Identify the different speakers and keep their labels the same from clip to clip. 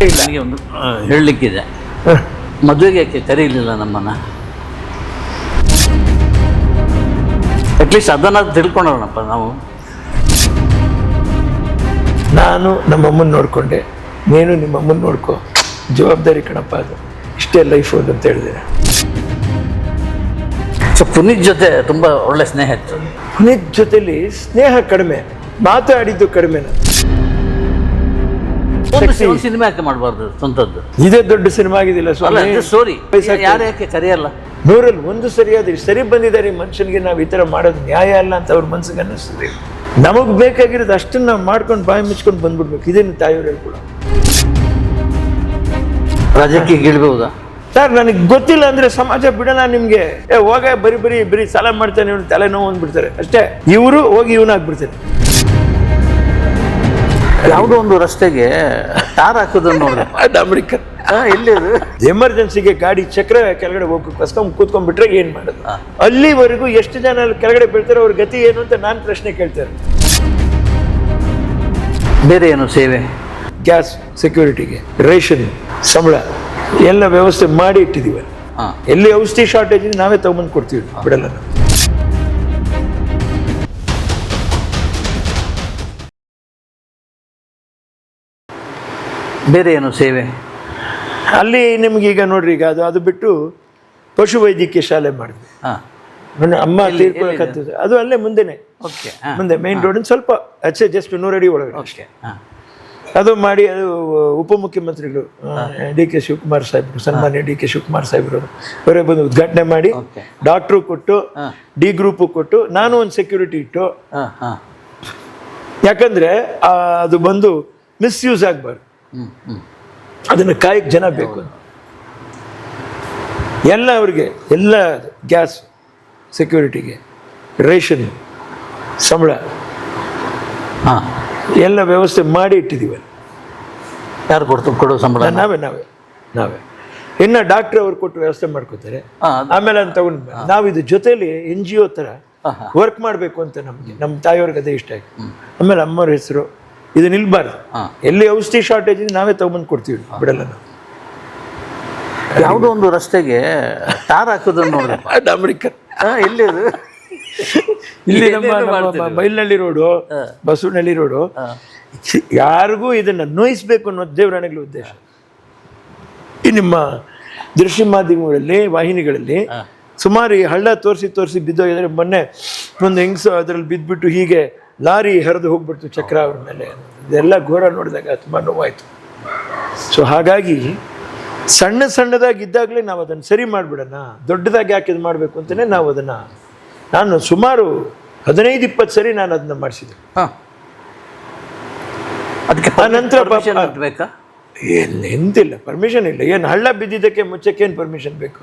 Speaker 1: ನನಗೆ ಒಂದು ಹೇಳಲಿಕ್ಕಿದೆ. ಮದುವೆಗೆ ಯಾಕೆ ಕರೀಲಿಲ್ಲ ನಮ್ಮನ್ನು? ಅಟ್ಲೀಸ್ಟ್ ಅದನ್ನು ತಿಳ್ಕೊಳ್ಳೋಣಪ್ಪ ನಾವು.
Speaker 2: ನಾನು ನಮ್ಮಮ್ಮನ ನೋಡಿಕೊಂಡೆ, ನೀನು ನಿಮ್ಮಮ್ಮನ ನೋಡ್ಕೊ, ಜವಾಬ್ದಾರಿ ಕಣಪ್ಪ, ಅದು ಇಷ್ಟೇ ಲೈಫ್ ಅಂತ ಹೇಳಿದೆ.
Speaker 1: ಸೊ ಪುನೀತ್ ಜೊತೆ ತುಂಬ ಒಳ್ಳೆ ಸ್ನೇಹ ಇತ್ತು.
Speaker 2: ಪುನೀತ್ ಜೊತೆಲಿ ಸ್ನೇಹ ಕಡಿಮೆ, ಮಾತಾಡಿದ್ದು ಕಡಿಮೆ.
Speaker 1: ಸಿನಿಮಾ ಯಾಕೆ ಮಾಡಬಾರ್ದು ಸ್ವಂತದ್ದು?
Speaker 2: ಇದೇ ದೊಡ್ಡ ಸಿನಿಮಾ ಆಗಿದಿಲ್ಲ
Speaker 1: ಸ್ಟೋರಿ. ಯಾರು ಯಾಕೆ ಕರೆಯಲ್ಲ?
Speaker 2: 100ರಲ್ಲಿ 1 ಸರಿಯಾದ್ರೆ ಸರಿ ಬಂದಿದ್ದಾರೆ ಮನುಷ್ಯನಿಗೆ, ನಾವು ಈ ಥರ ಮಾಡೋದು ನ್ಯಾಯ ಅಲ್ಲ ಅಂತ ಅವ್ರ ಮನ್ಸಿಗೆ ಅನ್ನಿಸ್ತದೆ. ನಮಗೆ ಬೇಕಾಗಿರೋದು ಅಷ್ಟನ್ನು ನಾವು ಮಾಡ್ಕೊಂಡು ಬಾಯಿ ಮುಚ್ಕೊಂಡು ಬಂದ್ಬಿಡ್ಬೇಕು. ಇದೇನು ತಾಯಿಯವ್ರು ಹೇಳ್ಕೊಡ.
Speaker 1: ರಾಜ್ಯಕ್ಕೆ ಗಿಳ್ಬಹುದಾ
Speaker 2: ಸರ್? ನನಗೆ ಗೊತ್ತಿಲ್ಲ ಅಂದ್ರೆ ಸಮಾಜ ಬಿಡೋಣ ನಿಮ್ಗೆ. ಹೋಗ ಬರೀ ಸಾಲ ಮಾಡ್ತಾನೆ, ಇವ್ನು ತಲೆನೋವು ಅಂದ್ಬಿಡ್ತಾರೆ ಅಷ್ಟೇ. ಇವರು ಹೋಗಿ ಇವನಾಗ್ಬಿಡ್ತಾರೆ.
Speaker 1: ಯಾವುದೋ ಒಂದು ರಸ್ತೆಗೆ ಟಾರ್ ಹಾಕೋದನ್ನು ನೋಡಿದೆ.
Speaker 2: ಅಮೆರಿಕನ್
Speaker 1: ಎಲ್ಲಿ ಅದು?
Speaker 2: ಎಮರ್ಜೆನ್ಸಿಗೆ ಗಾಡಿ ಚಕ್ರ ಕೆಳಗಡೆ ಹೋಗಿ ಕಸ್ಕೊಂಡ್ ಕೂತ್ಕೊಂಡ್ಬಿಟ್ರೆ ಏನ್ ಮಾಡೋದು? ಅಲ್ಲಿವರೆಗೂ ಎಷ್ಟು ಜನ ಅಲ್ಲಿ ಕೆಳಗಡೆ ಬೀಳ್ತಾರೆ, ಅವ್ರ ಗತಿ ಏನು ಅಂತ ನಾನು ಪ್ರಶ್ನೆ ಕೇಳ್ತಾರೆ.
Speaker 1: ಬೇರೆ ಏನು ಸೇವೆ?
Speaker 2: ಗ್ಯಾಸ್ ಸೆಕ್ಯೂರಿಟಿಗೆ, ರೇಷನ್, ಸಂಬಳ ಎಲ್ಲ ವ್ಯವಸ್ಥೆ ಮಾಡಿ ಇಟ್ಟಿದ್ದೀವಿ. ಎಲ್ಲಿ ಔಷಧಿ ಶಾರ್ಟೇಜ್ ನಾವೇ ತಗೊಂಬಂದು ಕೊಡ್ತೀವಿ, ಬಿಡಲ್ಲ ನಾವು.
Speaker 1: ಬೇರೆ ಏನು ಸೇವೆ?
Speaker 2: ಅಲ್ಲಿ ನಿಮ್ಗೆ ಈಗ ನೋಡ್ರಿ, ಈಗ ಅದು ಬಿಟ್ಟು ಪಶು ವೈದ್ಯಕೀಯ ಶಾಲೆ ಮಾಡಿದ್ವಿ. ನನ್ನ ಅಮ್ಮ ತೀರ್ಕೊಳ್ಳೋಕೆ ಅದು ಅಲ್ಲೇ ಮುಂದೆನೆ, ಮುಂದೆ ಮೇನ್ ರೋಡ್ ಸ್ವಲ್ಪ ಆಚೆ ಜಸ್ಟ್ 100 ಅಡಿ ಒಳಗಡೆ ಅದು ಮಾಡಿ. ಅದು ಉಪಮುಖ್ಯಮಂತ್ರಿಗಳು ಡಿ ಕೆ ಶಿವಕುಮಾರ್ ಸಾಹೇಬರು, ಸನ್ಮಾನ್ಯ ಡಿ ಕೆ ಶಿವಕುಮಾರ್ ಸಾಹೇಬರು ಅವರೇ ಬಂದು ಉದ್ಘಾಟನೆ ಮಾಡಿ, ಡಾಕ್ಟ್ರು ಕೊಟ್ಟು, ಡಿ ಗ್ರೂಪು ಕೊಟ್ಟು, ನಾನು ಒಂದು ಸೆಕ್ಯೂರಿಟಿ ಇಟ್ಟು. ಯಾಕಂದ್ರೆ ಅದು ಬಂದು ಮಿಸ್ಯೂಸ್ ಆಗಬಾರ್ದು, ಅದನ್ನು ಕಾಯಕ್ಕೆ ಜನ ಬೇಕು. ಎಲ್ಲ ಅವ್ರಿಗೆ ಎಲ್ಲ ಗ್ಯಾಸ್ ಸೆಕ್ಯೂರಿಟಿಗೆ, ರೇಷನ್, ಸಂಬಳ ಎಲ್ಲ ವ್ಯವಸ್ಥೆ ಮಾಡಿ ಇಟ್ಟಿದ್ದೀವಿ.
Speaker 1: ಯಾರು ಕೊಡೋ ಸಂಬಳ?
Speaker 2: ನಾವೇ ಇನ್ನು ಡಾಕ್ಟ್ರ್ ಅವ್ರು ಕೊಟ್ಟು ವ್ಯವಸ್ಥೆ ಮಾಡ್ಕೋತಾರೆ. ಆಮೇಲೆ ಅಂತ ತಗೊಂಡು ನಾವು ಇದು ಜೊತೆಲಿ NGO ಥರ ವರ್ಕ್ ಮಾಡಬೇಕು ಅಂತ ನಮಗೆ, ನಮ್ಮ ತಾಯಿಯವ್ರಿಗೆ ಅದೇ ಇಷ್ಟ ಆಯ್ತು. ಆಮೇಲೆ ಅಮ್ಮವ್ರ ಹೆಸರು ಇದು ನಿಲ್ಬಾರ್ದು. ಎಲ್ಲಿ ಔಷಧಿ ಶಾರ್ಟೇಜ್ ನಾವೇ ತಗೊಂಬಂದು ಕೊಡ್ತೀವಿ, ಬಿಡಲ್ಲ ನಾವು.
Speaker 1: ಯಾವುದೋ ಒಂದು ರಸ್ತೆಗೆ ಟಾರ್ ಹಾಕೋದನ್ನು ನೋಡಿದೆ.
Speaker 2: ಅಮೆರಿಕನ್
Speaker 1: ಎಲ್ಲಿ ಅದು?
Speaker 2: ಇಲ್ಲಿ ನಮ್ಮ ಬೈಲ್ನಳ್ಳಿ ರೋಡು, ಬಸವನಹಳ್ಳಿ ರೋಡು. ಯಾರಿಗೂ ಇದನ್ನ ನೋಯಿಸ್ಬೇಕು ಅನ್ನೋದು ದೇವರಾಣೆಗಳ ಉದ್ದೇಶ. ಈ ನಿಮ್ಮ ದೃಶ್ಯ ಮಾಧ್ಯಮಗಳಲ್ಲಿ, ವಾಹಿನಿಗಳಲ್ಲಿ ಸುಮಾರು ಈ ಹಳ್ಳ ತೋರಿಸಿ ಬಿದ್ದೋಗಿದ್ರೆ. ಮೊನ್ನೆ ಒಂದು ಹೆಂಗಸು ಅದರಲ್ಲಿ ಬಿದ್ದುಬಿಟ್ಟು ಹೀಗೆ ಲಾರಿ ಹರಿದು ಹೋಗ್ಬಿಡ್ತು ಚಕ್ರ ಅವ್ರ ಮೇಲೆ. ಇದೆಲ್ಲ ಘೋರ ನೋಡಿದಾಗ ತುಂಬ ನೋವಾಯಿತು. ಸೊ ಹಾಗಾಗಿ ಸಣ್ಣದಾಗಿ ಇದ್ದಾಗಲೇ ನಾವು ಅದನ್ನು ಸರಿ ಮಾಡಿಬಿಡೋಣ, ದೊಡ್ಡದಾಗಿ ಯಾಕೆ ಇದು ಮಾಡಬೇಕು ಅಂತಲೇ ನಾವು ಅದನ್ನು, ನಾನು ಸುಮಾರು 15-20 ಸರಿ ನಾನು ಅದನ್ನ ಮಾಡಿಸಿದೆ.
Speaker 1: ಅದಕ್ಕೆ ನಂತರ ಬೇಕಾ?
Speaker 2: ಎಂತಿಲ್ಲ, ಪರ್ಮಿಷನ್ ಇಲ್ಲ. ಏನು ಹಳ್ಳ ಬಿದ್ದಿದ್ದಕ್ಕೆ ಮುಚ್ಚಕ್ಕೆ ಏನು ಪರ್ಮಿಷನ್ ಬೇಕು?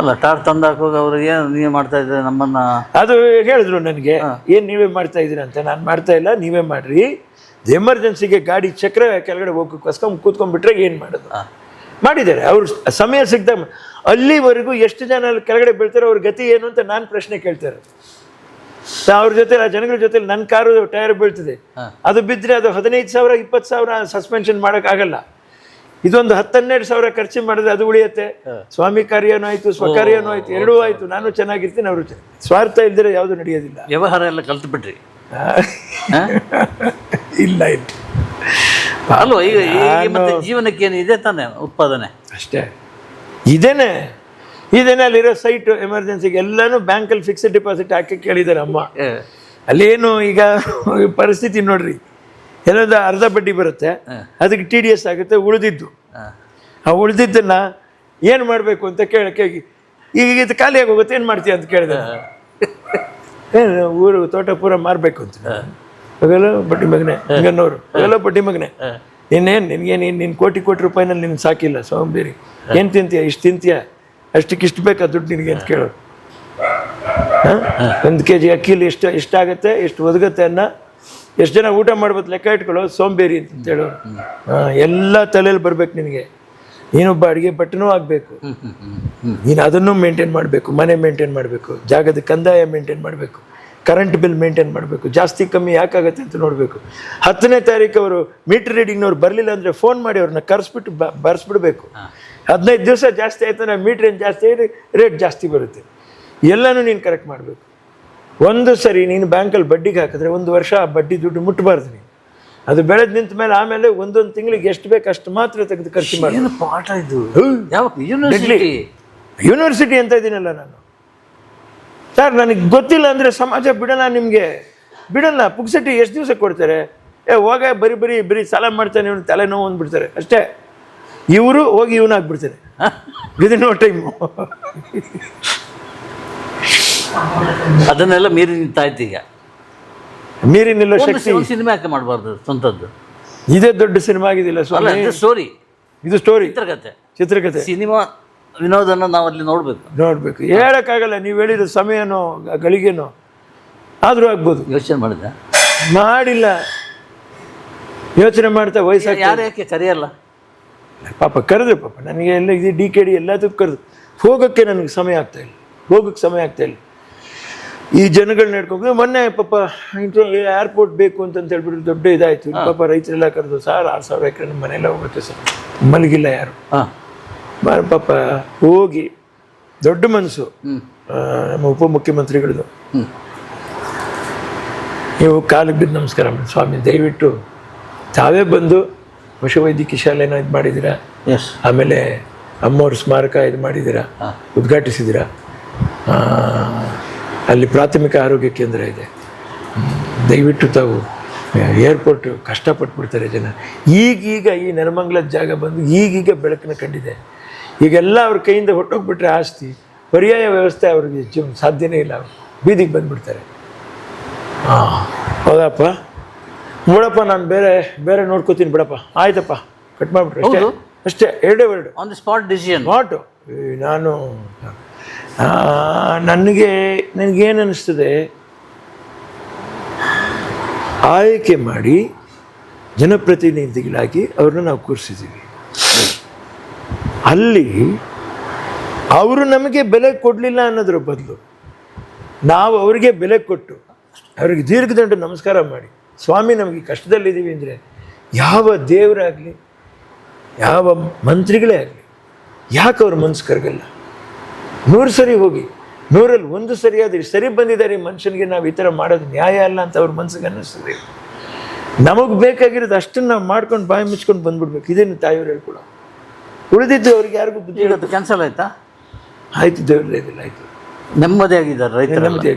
Speaker 1: ಅಲ್ಲ, ಟಾರ್ ತಂದು ಹಾಕುವಾಗ ಅವ್ರಿಗೆ ನೀವು ಮಾಡ್ತಾ ಇದ್ದೀರಿ ನಮ್ಮನ್ನ, ಅದು
Speaker 2: ಹೇಳಿದ್ರು ನನಗೆ. ಏನು ನೀವೇ ಮಾಡ್ತಾ ಇದ್ದೀರ ಅಂತ. ನಾನು ಮಾಡ್ತಾ ಇಲ್ಲ, ನೀವೇ ಮಾಡ್ರಿ. ಎಮರ್ಜೆನ್ಸಿಗೆ ಗಾಡಿ ಚಕ್ರ ಕೆಳಗಡೆ ಹೋಗಿ ಕಸ್ಕೊಂಡ್ ಕೂತ್ಕೊಂಡ್ಬಿಟ್ರೆ ಏನು ಮಾಡೋದು? ಮಾಡಿದ್ದಾರೆ ಅವ್ರು ಸಮಯ ಸಿಗ್ದಾಗ. ಅಲ್ಲಿವರೆಗೂ ಎಷ್ಟು ಜನ ಅಲ್ಲಿ ಕೆಳಗಡೆ ಬೀಳ್ತಾರೆ, ಅವ್ರ ಗತಿ ಏನು ಅಂತ ನಾನು ಪ್ರಶ್ನೆ ಕೇಳ್ತಾರೆ. ಅವ್ರ ಜೊತೆ, ಆ ಜನಗಳ ಜೊತೆ ನನ್ನ ಕಾರು ಟೈರ್ ಬೀಳ್ತದೆ, ಅದು ಬಿದ್ದರೆ ಅದು 15,000 20,000 ಸಸ್ಪೆನ್ಷನ್ ಮಾಡೋಕ್ಕಾಗಲ್ಲ. ಇದೊಂದು 10-12 ಸಾವಿರ ಖರ್ಚು ಮಾಡಿದ್ರೆ ಅದು ಉಳಿಯುತ್ತೆ. ಸ್ವಾಮಿ ಕಾರ್ಯನೂ ಆಯ್ತು, ಸ್ವಕಾರ್ಯನೂ ಆಯ್ತು, ಎರಡೂ ಆಯ್ತು. ನಾನು ಚೆನ್ನಾಗಿರ್ತೀನಿ, ಅವರು ಸ್ವಾರ್ಥ ಇಲ್ದಿರ ಯಾವುದು ನಡೆಯೋದಿಲ್ಲ.
Speaker 1: ವ್ಯವಹಾರ ಎಲ್ಲ ಕಲ್ತು ಬಿಟ್ರಿ?
Speaker 2: ಇಲ್ಲ
Speaker 1: ಅಲ್ವ? ಈಗ ಮತ್ತೆ ಜೀವನಕ್ಕೆ ಏನು ಇದೆ ತಾನೆ, ಉತ್ಪಾದನೆ
Speaker 2: ಅಷ್ಟೇ. ಇದೇನೆ ಅಲ್ಲಿರೋ ಸೈಟ್ ಎಮರ್ಜೆನ್ಸಿಗೆ ಎಲ್ಲಾನು ಬ್ಯಾಂಕಲ್ಲಿ ಫಿಕ್ಸ್ಡ್ ಡಿಪಾಸಿಟ್ ಹಾಕಿ ಕೇಳಿದ್ದಾರೆ ಅಮ್ಮ. ಅಲ್ಲೇನು ಈಗ ಪರಿಸ್ಥಿತಿ ನೋಡ್ರಿ, ಎಲ್ಲೊಂದು ಅರ್ಧ ಬಡ್ಡಿ ಬರುತ್ತೆ, ಅದಕ್ಕೆ TDS ಆಗುತ್ತೆ. ಉಳಿದಿದ್ದು ಆ ಉಳಿದಿದ್ದನ್ನ ಏನು ಮಾಡಬೇಕು ಅಂತ ಕೇಳಿ, ಈಗ ಇದು ಖಾಲಿಯಾಗಿ ಹೋಗುತ್ತೆ, ಏನು ಮಾಡ್ತೀಯ ಅಂತ ಕೇಳಿದೆ. ಏನು ಊರು ತೋಟ ಪೂರ ಮಾರಬೇಕು ಅಂತ. ಹೋಗಲ್ಲ ಬಡ್ಡಿ ಮಗನೆ, ಹಿಂಗನ್ನೋರು ಹೋಗಲ್ಲ ಬಡ್ಡಿ ಮಗನೆ, ನಿನ್ನೇನು ಕೋಟಿ ರೂಪಾಯಿನಲ್ಲಿ ನಿನ್ಗೆ ಸಾಕಿಲ್ಲ, ಸೋಂಬೇರಿ. ಏನು ತಿಂತೀಯ, ಇಷ್ಟು ತಿಂತೀಯ, ಅಷ್ಟಕ್ಕಿಷ್ಟು ಬೇಕಾ ದುಡ್ಡು ನಿನಗೆ ಅಂತ ಕೇಳೋರು. 1 kg ಅಕ್ಕಿಲಿ ಎಷ್ಟಾಗತ್ತೆ, ಎಷ್ಟು ಒದಗತ್ತೆ ಅನ್ನ, ಎಷ್ಟು ಜನ ಊಟ ಮಾಡ್ಬೋದು ಲೆಕ್ಕ ಇಟ್ಕೊಳ್ಳೋದು, ಸೋಂಬೇರಿ ಅಂತ ಹೇಳೋರು. ಎಲ್ಲ ತಲೆಯಲ್ಲಿ ಬರ್ಬೇಕು ನಿನಗೆ. ನೀನೊಬ್ಬ ಅಡುಗೆ ಭಟ್ಟನೂ ಆಗಬೇಕು, ನೀನು ಅದನ್ನು ಮೇಂಟೈನ್ ಮಾಡಬೇಕು, ಮನೆ ಮೇಂಟೈನ್ ಮಾಡಬೇಕು, ಜಾಗದ ಕಂದಾಯ ಮೇಂಟೈನ್ ಮಾಡಬೇಕು, ಕರೆಂಟ್ ಬಿಲ್ ಮೇಂಟೈನ್ ಮಾಡಬೇಕು, ಜಾಸ್ತಿ ಕಮ್ಮಿ ಯಾಕಾಗತ್ತೆ ಅಂತ ನೋಡಬೇಕು. 10ನೇ ತಾರೀಕು ಅವರು ಮೀಟರ್ ರೀಡಿಂಗ್ನವ್ರು ಬರಲಿಲ್ಲ ಅಂದರೆ ಫೋನ್ ಮಾಡಿ ಅವ್ರನ್ನ ಕರೆಸ್ಬಿಟ್ಟು ಬರೆಸ್ಬಿಡ್ಬೇಕು. 15 ದಿವಸ ಜಾಸ್ತಿ ಆಯ್ತು ಅಂದರೆ ಮೀಟ್ರ್ ಏನು ಜಾಸ್ತಿ ಆಗಿ ರೇಟ್ ಜಾಸ್ತಿ ಬರುತ್ತೆ. ಎಲ್ಲನೂ ನೀನು ಕರೆಕ್ಟ್ ಮಾಡಬೇಕು. ಒಂದು ಸರಿ ನೀನು ಬ್ಯಾಂಕಲ್ಲಿ ಬಡ್ಡಿಗೆ ಹಾಕಿದ್ರೆ 1 ವರ್ಷ ಆ ಬಡ್ಡಿ ದುಡ್ಡು ಮುಟ್ಟಬಾರ್ದು. ನೀನು ಅದು ಬೆಳೆದು ನಿಂತ ಮೇಲೆ ಆಮೇಲೆ ಒಂದೊಂದು ತಿಂಗಳಿಗೆ ಎಷ್ಟು ಬೇಕು ಅಷ್ಟು ಮಾತ್ರ ತೆಗೆದು ಖರ್ಚು ಮಾಡಿ.
Speaker 1: ಏನು ಪಾಠ ಇದು?
Speaker 2: ಯೂನಿವರ್ಸಿಟಿ ಅಂತ ಇದ್ದೀನಲ್ಲ ನಾನು. ಸರ್ ನನಗೆ ಗೊತ್ತಿಲ್ಲ ಅಂದರೆ ಸಮಾಜ ಬಿಡಲ್ಲ, ನಿಮಗೆ ಬಿಡಲ್ಲ. ಪುಕ್ಸಟಿ ಎಷ್ಟು ದಿವಸ ಕೊಡ್ತಾರೆ? ಹೋಗ ಬರೀ ಸಾಲ ಮಾಡ್ತಾನೆ, ಇವನು ತಲೆನೋವು ಅಂದ್ಬಿಡ್ತಾರೆ ಅಷ್ಟೇ. ಇವರು ಹೋಗಿ ಇವನಾಗ್ಬಿಡ್ತಾರೆ ವಿದಿನ್ ನೋ ಟೈಮು.
Speaker 1: ಅದನ್ನೆಲ್ಲ ಮೀರಿ ನಿಂತಾಯ್ತು. ಈಗ
Speaker 2: ಮೀರಿನಿಲ್ಲ ಶಕ್ತಿ.
Speaker 1: ಸಿನಿಮಾ ಯಾಕೆ ಮಾಡಬಾರ್ದು ಸ್ವಂತದ್ದು?
Speaker 2: ಇದೇ ದೊಡ್ಡ ಸಿನಿಮಾ ಆಗಿದಿಲ್ಲ
Speaker 1: ಸ್ಟೋರಿ.
Speaker 2: ಇದು ಸ್ಟೋರಿ, ಚಿತ್ರಕಥೆ.
Speaker 1: ಸಿನಿಮಾ ವಿನೋದನ ನಾವು ಅಲ್ಲಿ ನೋಡ್ಬೇಕು.
Speaker 2: ಹೇಳಕ್ಕಾಗಲ್ಲ, ನೀವು ಹೇಳಿದ ಸಮಯನೋ ಗಳಿಗೆನೋ ಆದ್ರೂ ಆಗ್ಬೋದು.
Speaker 1: ಯೋಚನೆ
Speaker 2: ಮಾಡಿಲ್ಲ, ಯೋಚನೆ ಮಾಡ್ತಾ ವಯಸ್ಸಾಗಿ
Speaker 1: ಯಾರು ಯಾಕೆ ಕರೆಯಲ್ಲ?
Speaker 2: ಪಾಪ ಕರೆದ್ರು, ಪಾಪ ನನಗೆ ಎಲ್ಲ ಇದು DKD ಎಲ್ಲದಕ್ಕೂ ಕರೆದು ಹೋಗೋಕ್ಕೆ ನನಗೆ ಸಮಯ ಆಗ್ತಾ ಇಲ್ಲ. ಈ ಜನಗಳನ್ನ ನಡ್ಕೊಂಡು ಮೊನ್ನೆ ಪಾಪ ಏರ್ಪೋರ್ಟ್ ಬೇಕು ಅಂತ ಹೇಳ್ಬಿಟ್ಟು ದೊಡ್ಡ ಇದಾಯ್ತು. ಪಾಪ ರೈತರೆಲ್ಲ ಕರೆದು 6,000 ಎಕರೆ ನಮ್ಮ ಮನೆಯೆಲ್ಲ ಹೋಗುತ್ತೆ ಸರ್, ಮಲಗಿಲ್ಲ ಯಾರು. ಪಾಪ ಹೋಗಿ ದೊಡ್ಡ ಮನಸ್ಸು ನಮ್ಮ ಉಪಮುಖ್ಯಮಂತ್ರಿಗಳದು. ನೀವು ಕಾಲಿಗೆ ಬಿದ್ದು ನಮಸ್ಕಾರ ಮಾಡಿ, ಸ್ವಾಮಿ ದಯವಿಟ್ಟು ತಾವೇ ಬಂದು ಪಶುವೈದ್ಯಕೀಯ ಶಾಲೆನ ಇದು ಮಾಡಿದ್ದೀರಾ, ಆಮೇಲೆ ಅಮ್ಮವ್ರ ಸ್ಮಾರಕ ಇದು ಮಾಡಿದ್ದೀರಾ, ಉದ್ಘಾಟಿಸಿದ್ದೀರಾ. ಅಲ್ಲಿ ಪ್ರಾಥಮಿಕ ಆರೋಗ್ಯ ಕೇಂದ್ರ ಇದೆ. ದಯವಿಟ್ಟು ತಾವು ಏರ್ಪೋರ್ಟ್ ಕಷ್ಟಪಟ್ಬಿಡ್ತಾರೆ ಜನ. ಈಗೀಗ ಈ ನೆಲಮಂಗಲದ ಜಾಗ ಬಂದು ಈಗೀಗ ಬೆಳಕನ್ನು ಕಂಡಿದೆ. ಈಗೆಲ್ಲ ಅವ್ರ ಕೈಯಿಂದ ಹೊಟ್ಟೋಗ್ಬಿಟ್ರೆ ಆಸ್ತಿ, ಪರ್ಯಾಯ ವ್ಯವಸ್ಥೆ ಅವ್ರಿಗೆ ಸಾಧ್ಯನೇ ಇಲ್ಲ. ಬೀದಿಗೆ ಬಂದುಬಿಡ್ತಾರೆ. ಹೌದಪ್ಪ, ಬಿಡಪ್ಪ, ನಾನು ಬೇರೆ ನೋಡ್ಕೋತೀನಿ ಬಿಡಪ್ಪ, ಆಯ್ತಪ್ಪ, ಕಟ್ ಮಾಡಿಬಿಟ್ರೆ ಅಷ್ಟೇ. ಎರಡೇ word,
Speaker 1: on the spot decision.
Speaker 2: ನಾನು ನನಗೇನು ಅನ್ನಿಸ್ತದೆ, ಆಯ್ಕೆ ಮಾಡಿ ಜನಪ್ರತಿನಿಧಿಗಳಾಗಿ ಅವ್ರನ್ನ ನಾವು ಕೂರಿಸಿದ್ದೀವಿ. ಅಲ್ಲಿ ಅವರು ನಮಗೆ ಬೆಲೆ ಕೊಡಲಿಲ್ಲ ಅನ್ನೋದ್ರ ಬದಲು ನಾವು ಅವರಿಗೆ ಬೆಲೆ ಕೊಟ್ಟು ಅವ್ರಿಗೆ ದೀರ್ಘದಂಡ ನಮಸ್ಕಾರ ಮಾಡಿ, ಸ್ವಾಮಿ ನಮಗೆ ಕಷ್ಟದಲ್ಲಿದ್ದೀವಿ ಅಂದರೆ ಯಾವ ದೇವರಾಗಲಿ ಯಾವ ಮಂತ್ರಿಗಳೇ ಆಗಲಿ ಯಾಕೆ ಅವ್ರ ಮನಸ್ಸು ಕರಗಲ್ಲ? 100 ಸರಿ ಹೋಗಿ 100ರಲ್ಲಿ 1 ಸರಿಯಾದ್ರೆ ಸರಿ ಬಂದಿದ್ದಾರೆ ಈ ಮನುಷ್ಯನಿಗೆ, ನಾವು ಈ ಥರ ಮಾಡೋದು ನ್ಯಾಯ ಅಲ್ಲ ಅಂತ ಅವ್ರ ಮನಸ್ಸಿಗೆ ಅನ್ನಿಸ್ತದೆ. ನಮಗೆ ಬೇಕಾಗಿರೋದು ಅಷ್ಟನ್ನು ನಾವು ಮಾಡ್ಕೊಂಡು ಬಾಯಿ ಮುಚ್ಕೊಂಡು ಬಂದ್ಬಿಡ್ಬೇಕು. ಇದೇನು ತಾಯಿಯವ್ರು ಹೇಳ್ಕೊಡ. ಉಳಿದಿದ್ದು ಅವ್ರಿಗೆ ಯಾರಿಗೂ ಬುದ್ಧಿ
Speaker 1: ಹೇಳೋದು ಕ್ಯಾನ್ಸಲ್ ಆಯ್ತಾ?
Speaker 2: ಆಯ್ತು, ದೇವ್ರದ್ದು ಇದಿಲ್ಲ, ಆಯಿತು.
Speaker 1: ನೆಮ್ಮದಿಯಾಗಿದ್ದಾರೆ ರೈತರು,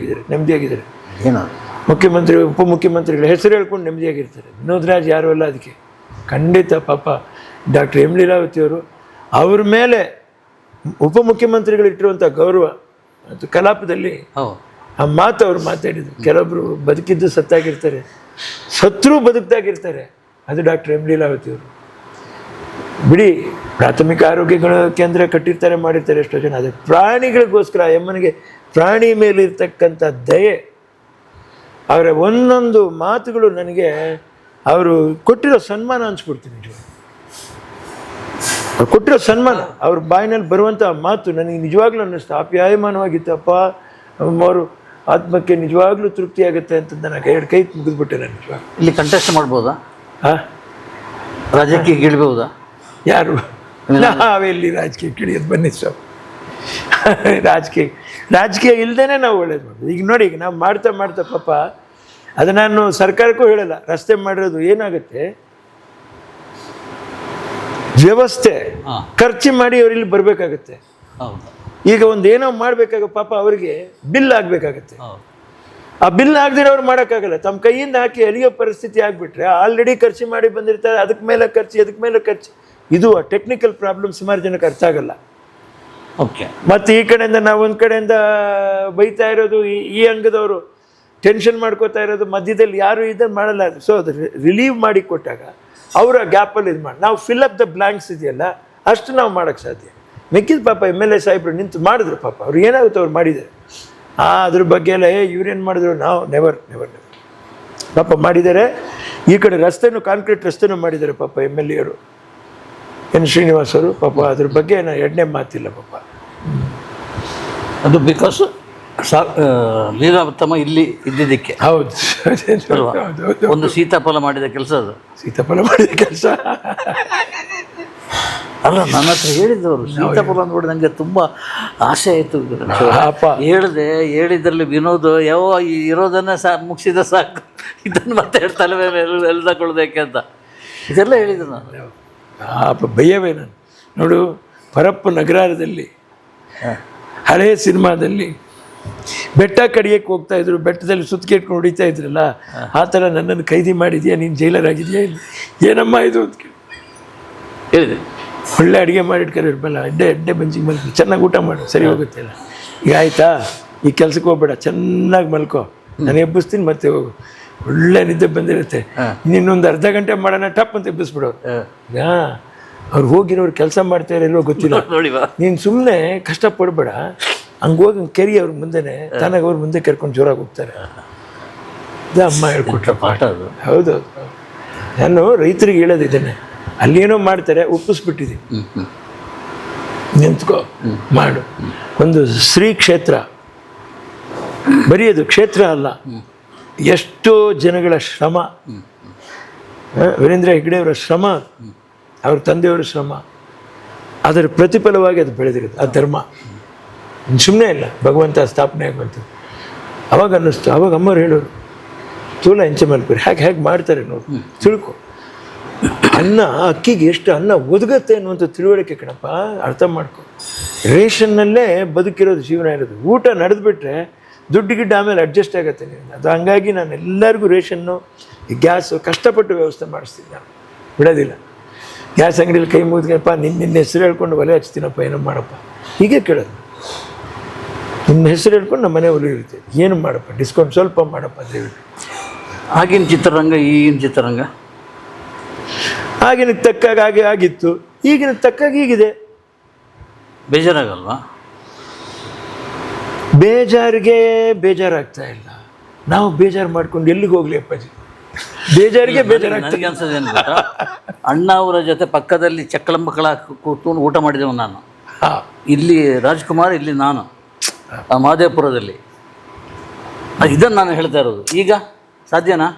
Speaker 2: ನೆಮ್ಮದಿಯಾಗಿದ್ದಾರೆ.
Speaker 1: ಏನಾದ್ರು
Speaker 2: ಮುಖ್ಯಮಂತ್ರಿ ಉಪಮುಖ್ಯಮಂತ್ರಿಗಳ ಹೆಸರು ಹೇಳ್ಕೊಂಡು ನೆಮ್ಮದಿಯಾಗಿರ್ತಾರೆ. ವಿನೋದ್ ರಾಜ್ ಯಾರು ಅಲ್ಲ ಅದಕ್ಕೆ. ಖಂಡಿತ ಪಾಪ ಡಾಕ್ಟರ್ ಎಂ ಲೀಲಾವತಿಯವರು ಅವ್ರ ಮೇಲೆ ಉಪಮುಖ್ಯಮಂತ್ರಿಗಳಿಟ್ಟಿರುವಂಥ ಗೌರವ ಮತ್ತು ಕಲಾಪದಲ್ಲಿ ಆ ಮಾತು ಅವ್ರು ಮಾತಾಡಿದ್ರು. ಕೆಲವೊಬ್ಬರು ಬದುಕಿದ್ದು ಸತ್ತಾಗಿರ್ತಾರೆ, ಸತ್ರೂ ಬದುಕ್ತಾಗಿರ್ತಾರೆ. ಅದು ಡಾಕ್ಟರ್ ಎಂ ಲೀಲಾವತಿಯವರು. ಬಿಡಿ, ಪ್ರಾಥಮಿಕ ಆರೋಗ್ಯಗಳ ಕೇಂದ್ರ ಕಟ್ಟಿರ್ತಾರೆ, ಮಾಡಿರ್ತಾರೆ ಎಷ್ಟೋ ಜನ. ಅದೇ ಪ್ರಾಣಿಗಳಿಗೋಸ್ಕರ ಎಮ್ಮನಿಗೆ ಪ್ರಾಣಿ ಮೇಲಿರ್ತಕ್ಕಂಥ ದಯೆ, ಅವರ ಒಂದೊಂದು ಮಾತುಗಳು ನನಗೆ ಅವರು ಕೊಟ್ಟಿರೋ ಸನ್ಮಾನ ಅನ್ಸ್ಬಿಡ್ತೀನಿ. ನಿಜವಾಗಿ ಅವ್ರು ಕೊಟ್ಟಿರೋ ಸನ್ಮಾನ, ಅವ್ರ ಬಾಯಿನಲ್ಲಿ ಬರುವಂಥ ಮಾತು ನನಗೆ ನಿಜವಾಗ್ಲೂ ಅನ್ನಿಸ್ತು, ಆಪ್ಯಾಯಮಾನವಾಗಿತ್ತಪ್ಪ. ಅವರು ಆತ್ಮಕ್ಕೆ ನಿಜವಾಗ್ಲೂ ತೃಪ್ತಿ ಆಗುತ್ತೆ ಅಂತ ನನಗೆ 2 ಕೈ ಮುಗಿದ್ಬಿಟ್ಟೆ. ನಾನು ನಿಜವಾಗ
Speaker 1: ಇಲ್ಲಿ ಕಂಟೆಸ್ಟ್ ಮಾಡ್ಬೋದಾ? ರಾಜಕೀಯ ಇಳ್ಬೋದಾ?
Speaker 2: ಯಾರು ನಾವೆಲ್ಲಿ ರಾಜಕೀಯ ಕಿಳಿಯೋದು? ಬನ್ನಿ ಸರ್, ರಾಜಕೀಯ ಇಲ್ಲದೇ ನಾವು ಒಳ್ಳೇದು ಮಾಡೋದು. ಈಗ ನೋಡಿ, ಈಗ ನಾವು ಮಾಡ್ತಾ ಪಾಪ ಅದು ನಾನು ಸರ್ಕಾರಕ್ಕೂ ಹೇಳಲ್ಲ. ರಸ್ತೆ ಮಾಡಿರೋದು ಏನಾಗುತ್ತೆ, ವ್ಯವಸ್ಥೆ ಖರ್ಚು ಮಾಡಿ ಅವ್ರು ಇಲ್ಲಿ ಬರಬೇಕಾಗತ್ತೆ. ಈಗ ಒಂದೇನೋ ಮಾಡಬೇಕಾಗ ಪಾಪ ಅವರಿಗೆ ಬಿಲ್ ಆಗಬೇಕಾಗತ್ತೆ. ಆ ಬಿಲ್ ಆಗದಿರೋ ಅವ್ರು ಮಾಡೋಕ್ಕಾಗಲ್ಲ. ತಮ್ಮ ಕೈಯಿಂದ ಹಾಕಿ ಅಲಿಯೋ ಪರಿಸ್ಥಿತಿ ಆಗಿಬಿಟ್ರೆ ಆಲ್ರೆಡಿ ಖರ್ಚು ಮಾಡಿ ಬಂದಿರ್ತಾರೆ, ಅದಕ್ಕೆ ಮೇಲೆ ಖರ್ಚು. ಇದು ಟೆಕ್ನಿಕಲ್ ಪ್ರಾಬ್ಲಮ್ ಸುಮಾರು ಜನಕ್ಕೆ ಅರ್ಥ ಆಗಲ್ಲ.
Speaker 1: ಓಕೆ.
Speaker 2: ಮತ್ತು ಈ ಕಡೆಯಿಂದ ನಾವು ಒಂದು ಕಡೆಯಿಂದ ಬೈತಾ ಇರೋದು, ಈ ಅಂಗದವರು ಟೆನ್ಷನ್ ಮಾಡ್ಕೋತಾ ಇರೋದು, ಮಧ್ಯದಲ್ಲಿ ಯಾರು ಇದನ್ನು ಮಾಡಲ್ಲ. ಸೊ ಅದು ರಿಲೀವ್ ಮಾಡಿ ಕೊಟ್ಟಾಗ ಅವರ ಗ್ಯಾಪಲ್ಲಿ ಇದು ಮಾಡಿ ನಾವು ಫಿಲ್ ಅಪ್ ದ ಬ್ಲ್ಯಾಂಕ್ಸ್ ಇದೆಯಲ್ಲ, ಅಷ್ಟು ನಾವು ಮಾಡೋಕ್ಕೆ ಸಾಧ್ಯ. ಮಿಕ್ಕಿದ ಪಾಪ MLA ಸಾಹೇಬರು ನಿಂತು ಮಾಡಿದ್ರು. ಪಾಪ ಅವ್ರು ಏನಾಗುತ್ತೆ ಅವ್ರು ಮಾಡಿದ್ದಾರೆ. ಅದ್ರ ಬಗ್ಗೆ ಎಲ್ಲ ಇವ್ರೇನು ಮಾಡಿದ್ರು, ನಾವು ನೆವರ್ ಪಾಪ ಮಾಡಿದ್ದಾರೆ. ಈ ಕಡೆ ರಸ್ತೆನೂ ಕಾಂಕ್ರೀಟ್ ರಸ್ತೆನೂ ಮಾಡಿದ್ದಾರೆ ಪಾಪ MLA ಅವರು, ಎನ್ ಶ್ರೀನಿವಾಸ್ ಅವರು. ಪಾಪ ಅದ್ರ ಬಗ್ಗೆ ನಾನು 2ನೇ ಮಾತಿಲ್ಲ ಪಾಪ.
Speaker 1: ಅದು ಬಿಕಾಸ್ ಲೀಲಾವತ್ತಮ್ಮ ಇಲ್ಲಿ ಇದ್ದಿದ್ದಕ್ಕೆ
Speaker 2: ಹೌದು
Speaker 1: ಅಲ್ವಾ?
Speaker 2: ಹೌದು
Speaker 1: ಒಂದು ಸೀತಾಫಲ ಮಾಡಿದ ಕೆಲಸ ಅದು.
Speaker 2: ಸೀತಾಫಲ ಮಾಡಿದ ಕೆಲಸ.
Speaker 1: ಅಲ್ಲ, ನನ್ನ ಹತ್ರ ಹೇಳಿದ್ದವರು ಸೀತಾಫಲ ನೋಡಿ ನನಗೆ ತುಂಬ ಆಸೆ ಆಯಿತು. ಹೇಳಿದ್ರಲ್ಲಿ ವಿನೋದ್ ಇರೋದನ್ನೇ ಮುಗಿಸಿದ ಸಾಕು, ಇದನ್ನು ಮತ್ತೆ ತಲೆ ಮೇಲೆ ಎಳ್ದಕೊಳ್ಳೋದಕ್ಕೆ ಅಂತ ಇದೆಲ್ಲ ಹೇಳಿದ್ರು ನಾನು.
Speaker 2: ಬಯ್ಯವೇ ನಾನು ನೋಡು. ಪರಪ್ಪು ನಗರದಲ್ಲಿ ಹಳೆಯ ಸಿನಿಮಾದಲ್ಲಿ ಬೆಟ್ಟ ಕಡಿಯಕ್ಕೆ ಹೋಗ್ತಾ ಇದ್ರು, ಬೆಟ್ಟದಲ್ಲಿ ಸುತ್ತಿಗೆ ಇಟ್ಕೊಂಡು ಹೊಡಿತಾ ಇದ್ರಲ್ಲ, ಆ ಥರ ನನ್ನನ್ನು ಖೈದಿ ಮಾಡಿದ್ಯಾ, ನೀನು ಜೈಲರ್ ಆಗಿದೆಯಾ, ಏನಮ್ಮ ಇದು ಅಂತ
Speaker 1: ಹೇಳಿದೆ.
Speaker 2: ಒಳ್ಳೆ ಅಡುಗೆ ಮಾಡಿಟ್ಕರೆ ಇರ್ಬಲ್ಲ, ಎಡ್ಡೆ ಬಂಜಿಗೆ ಮಲ್ಕೊ, ಚೆನ್ನಾಗಿ ಊಟ ಮಾಡು, ಸರಿ ಹೋಗುತ್ತೆ ಅಲ್ಲ. ಈಗ ಆಯಿತಾ, ಈ ಕೆಲ್ಸಕ್ಕೆ ಹೋಗ್ಬೇಡ, ಚೆನ್ನಾಗಿ ಮಲ್ಕೋ, ನಾನು ಎಬ್ಬಿಸ್ತೀನಿ, ಮತ್ತೆ ಹೋಗು. ಒಳ್ಳೆ ನಿದ್ದೆ ಬಂದಿರುತ್ತೆ. ಇನ್ನೊಂದು ಅರ್ಧ ಗಂಟೆ ಮಾಡೋಣ, ಟಪ್ ಅಂತ ಎಬ್ಬಿಸ್ಬಿಡೋರು. ಅವ್ರು ಹೋಗಿರೋರು ಕೆಲಸ ಮಾಡ್ತಾರೆ ಎಲ್ಲೋ ಗೊತ್ತಿಲ್ಲ. ನೀನು ಸುಮ್ಮನೆ ಕಷ್ಟಪಡಬೇಡ, ಹಂಗೆ ಹೋಗಿ ಕೆರಿ ಅವ್ರ ಮುಂದೆನೆ ತಾನಾಗ ಅವ್ರ ಮುಂದೆ ಕರ್ಕೊಂಡು ಜೋರಾಗಿ ಹೋಗ್ತಾರೆ. ಅಮ್ಮ ಹೇಳ್ಕೊಟ್ರ ಪಾಠ ಅದು. ಹೌದೌದು. ನಾನು ರೈತರಿಗೆ ಹೇಳೋದಿದ್ದೇನೆ, ಅಲ್ಲೇನೋ ಮಾಡ್ತಾರೆ, ಒಪ್ಪಿಸ್ಬಿಟ್ಟಿದ್ದೀನಿ, ನಿಂತ್ಕೋ ಮಾಡು. ಒಂದು ಶ್ರೀ ಕ್ಷೇತ್ರ, ಬರೀ ಅದು ಕ್ಷೇತ್ರ ಅಲ್ಲ, ಎಷ್ಟೋ ಜನಗಳ ಶ್ರಮ, ವೀರೇಂದ್ರ ಹೆಗ್ಗಡೆಯವರ ಶ್ರಮ, ಅವ್ರ ತಂದೆಯವರ ಶ್ರಮ, ಅದರ ಪ್ರತಿಫಲವಾಗಿ ಅದು ಬೆಳೆದಿರುತ್ತೆ ಆ ಧರ್ಮ. ಸುಮ್ಮನೆ ಇಲ್ಲ, ಭಗವಂತ ಸ್ಥಾಪನೆ ಆಗುವಂಥ. ಅವಾಗ ಅನ್ನಿಸ್ತು, ಅವಾಗ ಅಮ್ಮವ್ರು ಹೇಳೋರು, ತೋಲ ಹೆಂಚೆ ಮಲ್ಪರಿ ಹೇಗೆ ಮಾಡ್ತಾರೆ ನೋಡು, ತಿಳ್ಕೊ. ಅನ್ನ, ಅಕ್ಕಿಗೆ ಎಷ್ಟು ಅನ್ನ ಒದಗತ್ತೆ ಅನ್ನುವಂಥ ತಿಳುವಳಿಕೆ ಕಣಪ್ಪ, ಅರ್ಥ ಮಾಡ್ಕೊ. ರೇಷನ್ನಲ್ಲೇ ಬದುಕಿರೋದು, ಜೀವನ ಇರೋದು. ಊಟ ನಡೆದ್ಬಿಟ್ರೆ ದುಡ್ಡು ಗಿಡ್ಡು ಆಮೇಲೆ ಅಡ್ಜಸ್ಟ್ ಆಗುತ್ತೆ ನೀವು. ಅದು ಹಂಗಾಗಿ ನಾನು ಎಲ್ಲರಿಗೂ ರೇಷನ್ನು, ಗ್ಯಾಸು ಕಷ್ಟಪಟ್ಟು ವ್ಯವಸ್ಥೆ ಮಾಡಿಸ್ತೀನಿ, ನಾನು ಬಿಡೋದಿಲ್ಲ. ಗ್ಯಾಸ್ ಅಂಗಡಿಯಲ್ಲಿ ಕೈ ಮುಗಿದ್ಕಪ್ಪ, ನಿನ್ನ ಹೆಸರು ಹೇಳ್ಕೊಂಡು ಒಲೆ ಹಚ್ತೀನಪ್ಪ, ಏನೋ ಮಾಡಪ್ಪ, ಹೀಗೆ ಕೇಳೋದು. ನಿಮ್ಮ ಹೆಸರು ಹೇಳ್ಕೊಂಡು ನಮ್ಮ ಮನೆ ಒಲೆ ಇರುತ್ತೆ, ಏನು ಮಾಡಪ್ಪ, ಡಿಸ್ಕೌಂಟ್ ಸ್ವಲ್ಪ ಮಾಡಪ್ಪ ದಯವಿಟ್ಟು.
Speaker 1: ಆಗಿನ ಚಿತ್ರರಂಗ ಈಗಿನ ಚಿತ್ರರಂಗ,
Speaker 2: ಆಗಿನ ತಕ್ಕಾಗ ಹಾಗೆ ಆಗಿತ್ತು, ಈಗಿನ ತಕ್ಕಾಗ ಹೀಗಿದೆ.
Speaker 1: ಬೇಜಾರಾಗಲ್ವಾ?
Speaker 2: ಬೇಜಾರಿಗೆ ಬೇಜಾರಾಗ್ತಾ ಇಲ್ಲ. ನಾವು ಬೇಜಾರು ಮಾಡ್ಕೊಂಡು ಎಲ್ಲಿಗೆ ಹೋಗ್ಲಿ ಅಪ್ಪಾಜಿ, ಬೇಜಾರಿಗೆ ಬೇಜಾರಾಗ್ತದೆ.
Speaker 1: ನನಗೆ ಅನ್ಸೋದೇನು ಗೊತ್ತಾ, ಅಣ್ಣ ಅವರ ಜೊತೆ ಪಕ್ಕದಲ್ಲಿ ಚಕ್ಕಳಂಬಕ್ಕಳ ಕೂತ್ಕೊಂಡು ಊಟ ಮಾಡಿದೆವು ನಾನು. ಇಲ್ಲಿ ರಾಜ್ಕುಮಾರ್, ಇಲ್ಲಿ ನಾನು ಮಹದೇವಪುರದಲ್ಲಿ. ಇದನ್ನು ನಾನು ಹೇಳ್ತಾ ಇರೋದು. ಈಗ ಸಾಧ್ಯನಾ?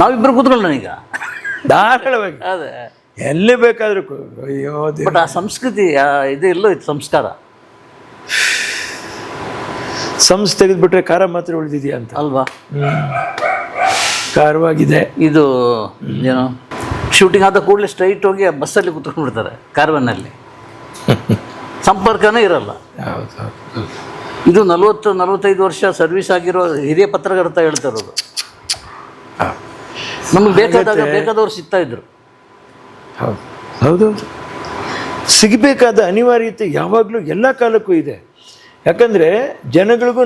Speaker 1: ನಾವಿಬ್ಬರು ಕೂತ್ಕೊಳ್ಳೋಣ ಈಗ
Speaker 2: ಧಾರಾಳವಾಗಿ,
Speaker 1: ಅದೇ
Speaker 2: ಎಲ್ಲಿ ಬೇಕಾದ್ರೂ. ಅಯ್ಯೋ,
Speaker 1: ಬಟ್ ಆ ಸಂಸ್ಕೃತಿ ಇದು ಎಲ್ಲೋ ಇತ್ತು, ಸಂಸ್ಕಾರ.
Speaker 2: ತೆಗೆದ್ಬಿಟ್ರೆ ಖಾರ ಮಾತ್ರ ಉಳಿದಿದೆಯಾ ಅಂತ
Speaker 1: ಅಲ್ವಾ?
Speaker 2: ಖಾರವಾಗಿದೆ.
Speaker 1: ಇದು ಏನು, ಶೂಟಿಂಗ್ ಆದ ಕೂಡಲೇ ಸ್ಟ್ರೈಟ್ ಹೋಗಿ ಬಸ್ಸಲ್ಲಿ ಕೂತ್ಕೊಂಡ್ಬಿಡ್ತಾರೆ, ಕಾರ್ವನ್ನಲ್ಲಿ, ಸಂಪರ್ಕನೇ ಇರಲ್ಲ. ಇದು 40-45 ವರ್ಷ ಸರ್ವಿಸ್ ಆಗಿರೋ ಹಿರಿಯ ಪತ್ರಕರ್ತ ಹೇಳ್ತಾ ಇರೋದು. ನಮಗೆ ಬೇಕಾದವ್ರು ಸಿಗ್ತಾ ಇದ್ರು.
Speaker 2: ಹೌದೌದು, ಸಿಗಬೇಕಾದ ಅನಿವಾರ್ಯತೆ ಯಾವಾಗಲೂ ಎಲ್ಲ ಕಾಲಕ್ಕೂ ಇದೆ. ಯಾಕಂದರೆ ಜನಗಳಿಗೂ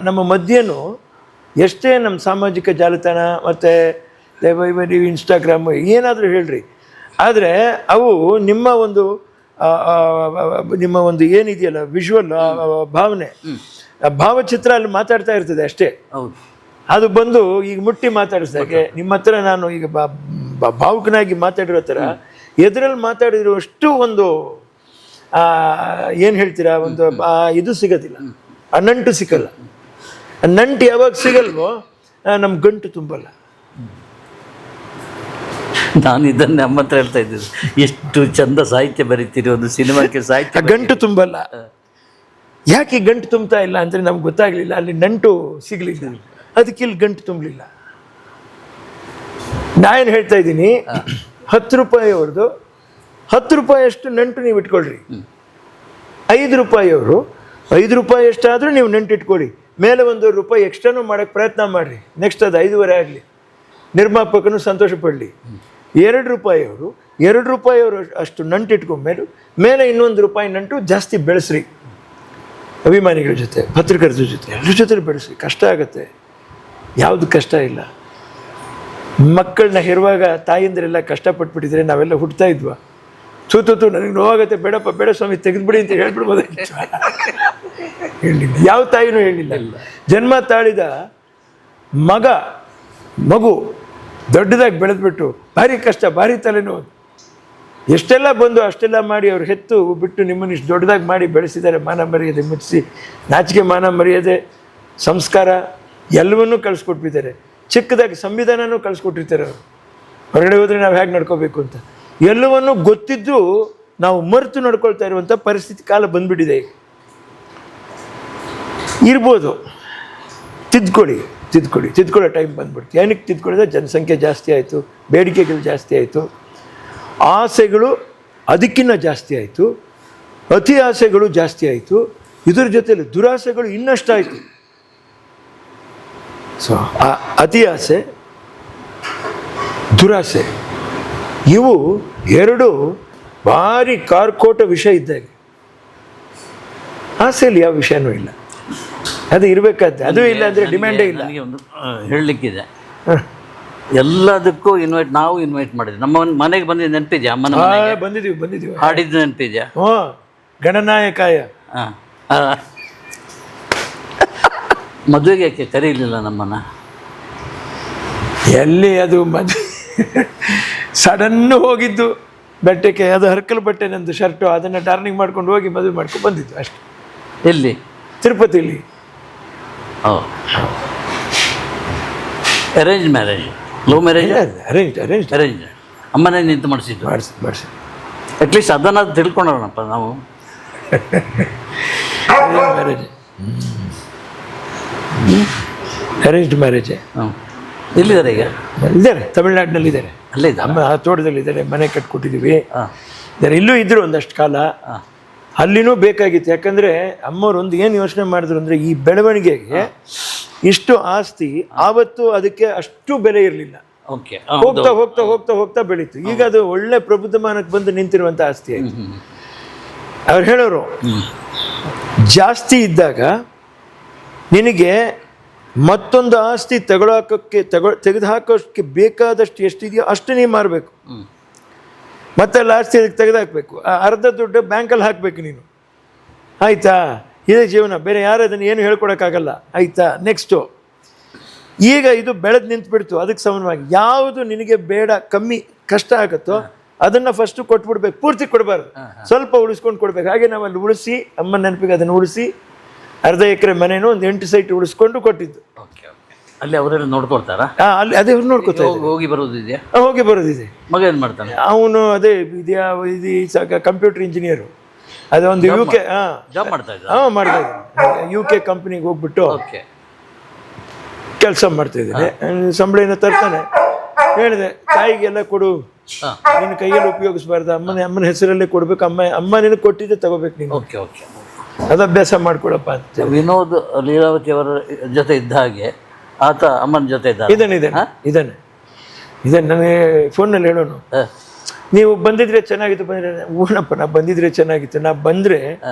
Speaker 2: ನಮ್ಮ ಮಧ್ಯೆನೂ ಎಷ್ಟೇ ನಮ್ಮ ಸಾಮಾಜಿಕ ಜಾಲತಾಣ ಮತ್ತು ನೀವು ಇನ್ಸ್ಟಾಗ್ರಾಮು ಏನಾದರೂ ಹೇಳ್ರಿ, ಆದರೆ ಅವು ನಿಮ್ಮ ಒಂದು ಏನಿದೆಯಲ್ಲ ವಿಜುವಲ್ ಭಾವನೆ, ಭಾವಚಿತ್ರ ಅಲ್ಲಿ ಮಾತಾಡ್ತಾ ಇರ್ತದೆ ಅಷ್ಟೇ. ಅದು ಬಂದು ಈಗ ಮುಟ್ಟಿ ಮಾತಾಡಿಸ್ದಾಗೆ ನಿಮ್ಮ ಹತ್ರ ನಾನು ಈಗ ಭಾವುಕನಾಗಿ ಮಾತಾಡಿರೋ ಥರ ಎದುರಲ್ಲಿ ಮಾತಾಡಿರೋಷ್ಟು ಒಂದು ಏನು ಹೇಳ್ತೀರಾ, ಒಂದು ಇದು ಸಿಗೋದಿಲ್ಲ, ಆ ನಂಟು ಸಿಗಲ್ಲ. ನಂಟು ಯಾವಾಗ ಸಿಗಲ್ವೋ ನಮ್ಮ ಗಂಟು ತುಂಬಲ್ಲ.
Speaker 1: ನಾನು ಇದನ್ನೇ ನಮ್ಮ ಹತ್ರ ಹೇಳ್ತಾ ಇದ್ದಿದ್ದು, ಎಷ್ಟು ಚಂದ ಸಾಹಿತ್ಯ ಬರೀತೀರಿ, ಒಂದು ಸಿನಿಮಾಕ್ಕೆ ಸಾಹಿತ್ಯ
Speaker 2: ಗಂಟು ತುಂಬಲ್ಲ. ಯಾಕೆ ಗಂಟು ತುಂಬ್ತಾ ಇಲ್ಲ ಅಂದರೆ ನಮ್ಗೆ ಗೊತ್ತಾಗಲಿಲ್ಲ, ಅಲ್ಲಿ ನಂಟು ಸಿಗಲಿಲ್ಲ, ಅದಕ್ಕೆ ಇಲ್ಲಿ ಗಂಟು ತುಂಬಲಿಲ್ಲ. ನಾನೇನು ಹೇಳ್ತಾ ಇದ್ದೀನಿ, 10 ರೂಪಾಯಿ ಅವ್ರದ್ದು 10 ರೂಪಾಯಿಯಷ್ಟು ನಂಟು ನೀವು ಇಟ್ಕೊಳ್ರಿ. 5 ರೂಪಾಯಿಯವರು 5 ರೂಪಾಯಿ ಎಷ್ಟಾದರೂ ನೀವು ನಂಟು ಇಟ್ಕೊಳ್ಳಿ, ಮೇಲೆ ಒಂದು ರೂಪಾಯಿ ಎಕ್ಸ್ಟ್ರಾನು ಮಾಡೋಕ್ಕೆ ಪ್ರಯತ್ನ ಮಾಡಿರಿ. ನೆಕ್ಸ್ಟ್ ಅದು 5.5 ಆಗಲಿ, ನಿರ್ಮಾಪಕನು ಸಂತೋಷ ಪಡಲಿ. 2 ರೂಪಾಯಿಯವರು 2 ರೂಪಾಯಿಯವರು ಅಷ್ಟು ನಂಟು ಇಟ್ಕೊಂಡ್ಮೇಲೆ ಮೇಲೆ ಇನ್ನೊಂದು ರೂಪಾಯಿ ನಂಟು ಜಾಸ್ತಿ ಬೆಳೆಸ್ರಿ. ಅಭಿಮಾನಿಗಳ ಜೊತೆ, ಪತ್ರಕರ್ತರ ಜೊತೆ, ಎಲ್ಲರ ಜೊತೆ ಬೆಳೆಸ್ರಿ. ಕಷ್ಟ ಆಗುತ್ತೆ, ಯಾವುದು ಕಷ್ಟ ಇಲ್ಲ. ಮಕ್ಕಳನ್ನ ಹೆರುವಾಗ ತಾಯಿಂದರೆಲ್ಲ ಕಷ್ಟಪಟ್ಬಿಟ್ಟಿದ್ರೆ ನಾವೆಲ್ಲ ಹುಡ್ತಾ ಇದ್ವಾ? ತೂತು ನನಗೆ ನೋವಾಗತ್ತೆ, ಬೇಡಪ್ಪ ಬೇಡ ಸ್ವಾಮಿ ತೆಗೆದುಬಿಡಿ ಅಂತ ಹೇಳ್ಬಿಡ್ಬೋದಾಗಿತ್ತು. ಹೇಳಲಿಲ್ಲ, ಯಾವ ತಾಯಿನೂ ಹೇಳಲಿಲ್ಲ. ಜನ್ಮ ತಾಳಿದ ಮಗು ದೊಡ್ಡದಾಗಿ ಬೆಳೆದ್ಬಿಟ್ಟು ಭಾರಿ ಕಷ್ಟ, ಭಾರಿ ತಲೆನೋವು, ಎಷ್ಟೆಲ್ಲ ಬಂದು ಅಷ್ಟೆಲ್ಲ ಮಾಡಿ ಅವ್ರು ಹೆತ್ತು ಬಿಟ್ಟು ನಿಮ್ಮನ್ನು ಇಷ್ಟು ದೊಡ್ಡದಾಗಿ ಮಾಡಿ ಬೆಳೆಸಿದ್ದಾರೆ. ಮಾನ ಮರ್ಯಾದೆ ಮುಚ್ಚಿಸಿ, ನಾಚಿಕೆ ಮಾನ ಮರ್ಯಾದೆ ಸಂಸ್ಕಾರ ಎಲ್ಲವನ್ನೂ ಕಳಿಸ್ಕೊಟ್ಬಿದ್ದಾರೆ. ಚಿಕ್ಕದಾಗಿ ಸಂವಿಧಾನನೂ ಕಳಿಸ್ಕೊಟ್ಟಿರ್ತಾರೆ ಅವರು. ಹೊರಗಡೆ ಹೋದರೆ ನಾವು ಹೇಗೆ ನಡ್ಕೋಬೇಕು ಅಂತ ಎಲ್ಲವನ್ನೂ ಗೊತ್ತಿದ್ದು ನಾವು ಮರೆತು ನಡ್ಕೊಳ್ತಾ ಇರುವಂಥ ಪರಿಸ್ಥಿತಿ ಕಾಲ ಬಂದ್ಬಿಟ್ಟಿದೆ. ಇರ್ಬೋದು, ತಿದ್ಕೊಳ್ಳೋ ಟೈಮ್ ಬಂದ್ಬಿಡ್ತು. ಏನಕ್ಕೆ ತಿದ್ಕೊಳ್ಳಿದ್ರೆ ಜನಸಂಖ್ಯೆ ಜಾಸ್ತಿ ಆಯಿತು, ಬೇಡಿಕೆಗಳು ಜಾಸ್ತಿ ಆಯಿತು, ಆಸೆಗಳು ಅದಕ್ಕಿಂತ ಜಾಸ್ತಿ ಆಯಿತು, ಅತಿ ಆಸೆಗಳು ಜಾಸ್ತಿ ಆಯಿತು, ಇದ್ರ ಜೊತೆಲಿ ದುರಾಸೆಗಳು ಇನ್ನಷ್ಟು ಆಯಿತು. ಸೊ ಅತಿ ಆಸೆ, ದುರಾಸೆ ಇವು ಎರಡು ಭಾರಿ ಕಾರ್ಕೋಟ ವಿಷಯ ಇದ್ದಾಗ. ಆಸೆಯಲ್ಲಿ ಯಾವ ವಿಷಯನೂ ಇಲ್ಲ, ಅದು ಇರಬೇಕಾದ್ರೆ ಅದು ಇಲ್ಲ ಅಂದರೆ ಡಿಮ್ಯಾಂಡೇ ಇಲ್ಲ.
Speaker 1: ನನಗೆ ಒಂದು ಹೇಳಲಿಕ್ಕಿದೆ. ಎಲ್ಲದಕ್ಕೂ ನಾವು ಇನ್ವೈಟ್ ಮಾಡಿದ್ವಿ. ನಮ್ಮ ಮನೆಗೆ ಬಂದಿದ್ದು ನೆನಪಿದ್ಯಾ? ಅಮ್ಮನ ಮನೆಗೆ
Speaker 2: ಬಂದಿದ್ದೀವಿ
Speaker 1: ಹಾಡಿದ್ದು ನೆನಪಿದ್ಯಾ?
Speaker 2: ಗಣನಾಯಕಾಯ.
Speaker 1: ಮದುವೆಗೆ ಯಾಕೆ ಕರೀಲಿಲ್ಲ ನಮ್ಮನ್ನ?
Speaker 2: ಎಲ್ಲಿ ಅದು ಮದುವೆ ಸಡನ್ ಹೋಗಿದ್ದು ಬೆಟ್ಟಕ್ಕೆ. ಅದು ಹರ್ಕಲ್ ಬಟ್ಟೆ ನಂದು ಶರ್ಟು, ಅದನ್ನು ಟರ್ನಿಂಗ್ ಮಾಡ್ಕೊಂಡು ಹೋಗಿ ಮದುವೆ ಮಾಡ್ಕೊಂಡು ಬಂದಿದ್ದು ಅಷ್ಟೇ.
Speaker 1: ಎಲ್ಲಿ?
Speaker 2: ತಿರುಪತಿಲಿ.
Speaker 1: Arrange marriage? Love marriage?
Speaker 2: Arrange.
Speaker 1: ಅಮ್ಮನೇ ನಿಂತು ಮಾಡಿಸಿದ್ದು?
Speaker 2: ಮಾಡಿಸಿ
Speaker 1: ಅಟ್ಲೀಸ್ಟ್ ಅದನ್ನಾದ್ರು ತಿಳ್ಕೊಂಡೋಣಪ್ಪ ನಾವು.
Speaker 2: Arranged marriage.
Speaker 1: ಎಲ್ಲಿದ್ದಾರೆ ಈಗ?
Speaker 2: ಇದ್ದಾರೆ, ತಮಿಳ್ನಾಡಿನಲ್ಲಿ ಇದ್ದಾರೆ.
Speaker 1: ಅಲ್ಲೇ ಇದ್ದಾರೆ,
Speaker 2: ಅಮ್ಮ ಆ ತೋಟದಲ್ಲಿ ಇದ್ದಾರೆ. ಮನೆ ಕಟ್ಕೊಟ್ಟಿದ್ದೀವಿ. ಇಲ್ಲೂ ಇದ್ದರು ಒಂದಷ್ಟು ಕಾಲ. ಅಲ್ಲಿನೂ ಬೇಕಾಗಿತ್ತು. ಯಾಕಂದರೆ ಅಮ್ಮವ್ರು ಒಂದು ಏನು ಯೋಚನೆ ಮಾಡಿದ್ರು ಅಂದರೆ, ಈ ಬೆಳವಣಿಗೆಗೆ ಇಷ್ಟು ಆಸ್ತಿ ಆವತ್ತು ಅದಕ್ಕೆ ಅಷ್ಟು ಬೆಲೆ ಇರಲಿಲ್ಲ. ಹೋಗ್ತಾ ಹೋಗ್ತಾ ಹೋಗ್ತಾ ಹೋಗ್ತಾ ಬೆಳೀತು. ಈಗ ಅದು ಒಳ್ಳೆ ಪ್ರಬುದ್ಧಮಾನಕ್ಕೆ ಬಂದು ನಿಂತಿರುವಂಥ ಆಸ್ತಿ ಆಯಿತು. ಅವ್ರು ಹೇಳೋರು, ಜಾಸ್ತಿ ಇದ್ದಾಗ ನಿನಗೆ ಮತ್ತೊಂದು ಆಸ್ತಿ ತೆಗೆದುಹಾಕೋಕ್ಕೆ ಬೇಕಾದಷ್ಟು ಎಷ್ಟಿದೆಯೋ ಅಷ್ಟು ನೀವು ಮಾರಬೇಕು. ಮತ್ತೆಲ್ಲ ಆಸ್ತಿ ಅದಕ್ಕೆ ತೆಗೆದುಹಾಕಬೇಕು. ಅರ್ಧ ದುಡ್ಡು ಬ್ಯಾಂಕಲ್ಲಿ ಹಾಕಬೇಕು ನೀನು. ಆಯಿತಾ? ಇದೇ ಜೀವನ, ಬೇರೆ ಯಾರು ಅದನ್ನು ಏನು ಹೇಳ್ಕೊಡೋಕ್ಕಾಗಲ್ಲ. ಆಯಿತಾ? ನೆಕ್ಸ್ಟು, ಈಗ ಇದು ಬೆಳೆದು ನಿಂತುಬಿಡ್ತು. ಅದಕ್ಕೆ ಸಮಾನವಾಗಿ ಯಾವುದು ನಿನಗೆ ಬೇಡ, ಕಮ್ಮಿ ಕಷ್ಟ ಆಗುತ್ತೋ ಅದನ್ನು ಫಸ್ಟು ಕೊಟ್ಬಿಡ್ಬೇಕು. ಪೂರ್ತಿ ಕೊಡಬಾರ್ದು, ಸ್ವಲ್ಪ ಉಳಿಸ್ಕೊಂಡು ಕೊಡ್ಬೇಕು. ಹಾಗೆ ನಾವು ಅಲ್ಲಿ ಉಳಿಸಿ, ಅಮ್ಮನ ನೆನಪಿಗೆ ಅದನ್ನು ಉಳಿಸಿ, ಅರ್ಧ ಎಕರೆ ಮನೇನೂ ಒಂದು 8 ಸೈಟ್ ಉಳಿಸ್ಕೊಂಡು ಕೊಟ್ಟಿದ್ದು.
Speaker 1: ಅಲ್ಲಿ ಅವರೆಲ್ಲ ನೋಡ್ಕೊಳ್ತಾರಾ?
Speaker 2: ಅಲ್ಲಿ ಅದೇ ಅವ್ರು ನೋಡ್ಕೊತಾರೆ.
Speaker 1: ಹೋಗಿ ಬರೋದಿದೆಯಾ?
Speaker 2: ಹೋಗಿ ಬರೋದಿದೆ.
Speaker 1: ಮಗ ಏನು ಮಾಡ್ತಾನೆ?
Speaker 2: ಅವನು ಅದೇ ಕಂಪ್ಯೂಟರ್ ಇಂಜಿನಿಯರು. ಅದೊಂದು UK
Speaker 1: ಜಾಬ್ ಮಾಡ್ತಾ ಇದ್ದ.
Speaker 2: ಮಾಡ್ತಾ ಇದ್ದಾನೆ. UK ಕಂಪ್ನಿಗೆ ಹೋಗ್ಬಿಟ್ಟು ಕೆಲಸ ಮಾಡ್ತಾ ಇದ್ದಾನೆ. ಸಂಬಳ ತರ್ತಾನೆ. ಹೇಳಿದೆ, ತಾಯಿಗೆಲ್ಲ ಕೊಡು, ನಿನ್ನ ಕೈಯಲ್ಲಿ ಉಪಯೋಗಿಸ್ಬಾರ್ದು, ಅಮ್ಮನ ಹೆಸರಲ್ಲೇ ಕೊಡ್ಬೇಕು. ಅಮ್ಮ ನಿನಗೆ ಕೊಟ್ಟಿದ್ದೆ ತಗೋಬೇಕು ನೀನು. ಅದು ಅಭ್ಯಾಸ ಮಾಡ್ಕೊಡಪ್ಪ ಅಂತ.
Speaker 1: ವಿನೋದ್ ಲೀಲಾವತಿ ಅವರ ಜೊತೆ ಇದ್ದ ಹಾಗೆ ಆತ ಅಮ್ಮನ ಜೊತೆ
Speaker 2: ಇದ್ದಾನೆ. ನನಗೆ ಫೋನಲ್ಲಿ ಹೇಳೋನು, ನೀವು ಬಂದಿದ್ರೆ ಚೆನ್ನಾಗಿತ್ತು. ಬಂದಿದ್ರೆ ಊನಪ್ಪ, ನಾ ಬಂದಿದ್ರೆ ಚೆನ್ನಾಗಿತ್ತು. ನಾ ಬಂದರೆ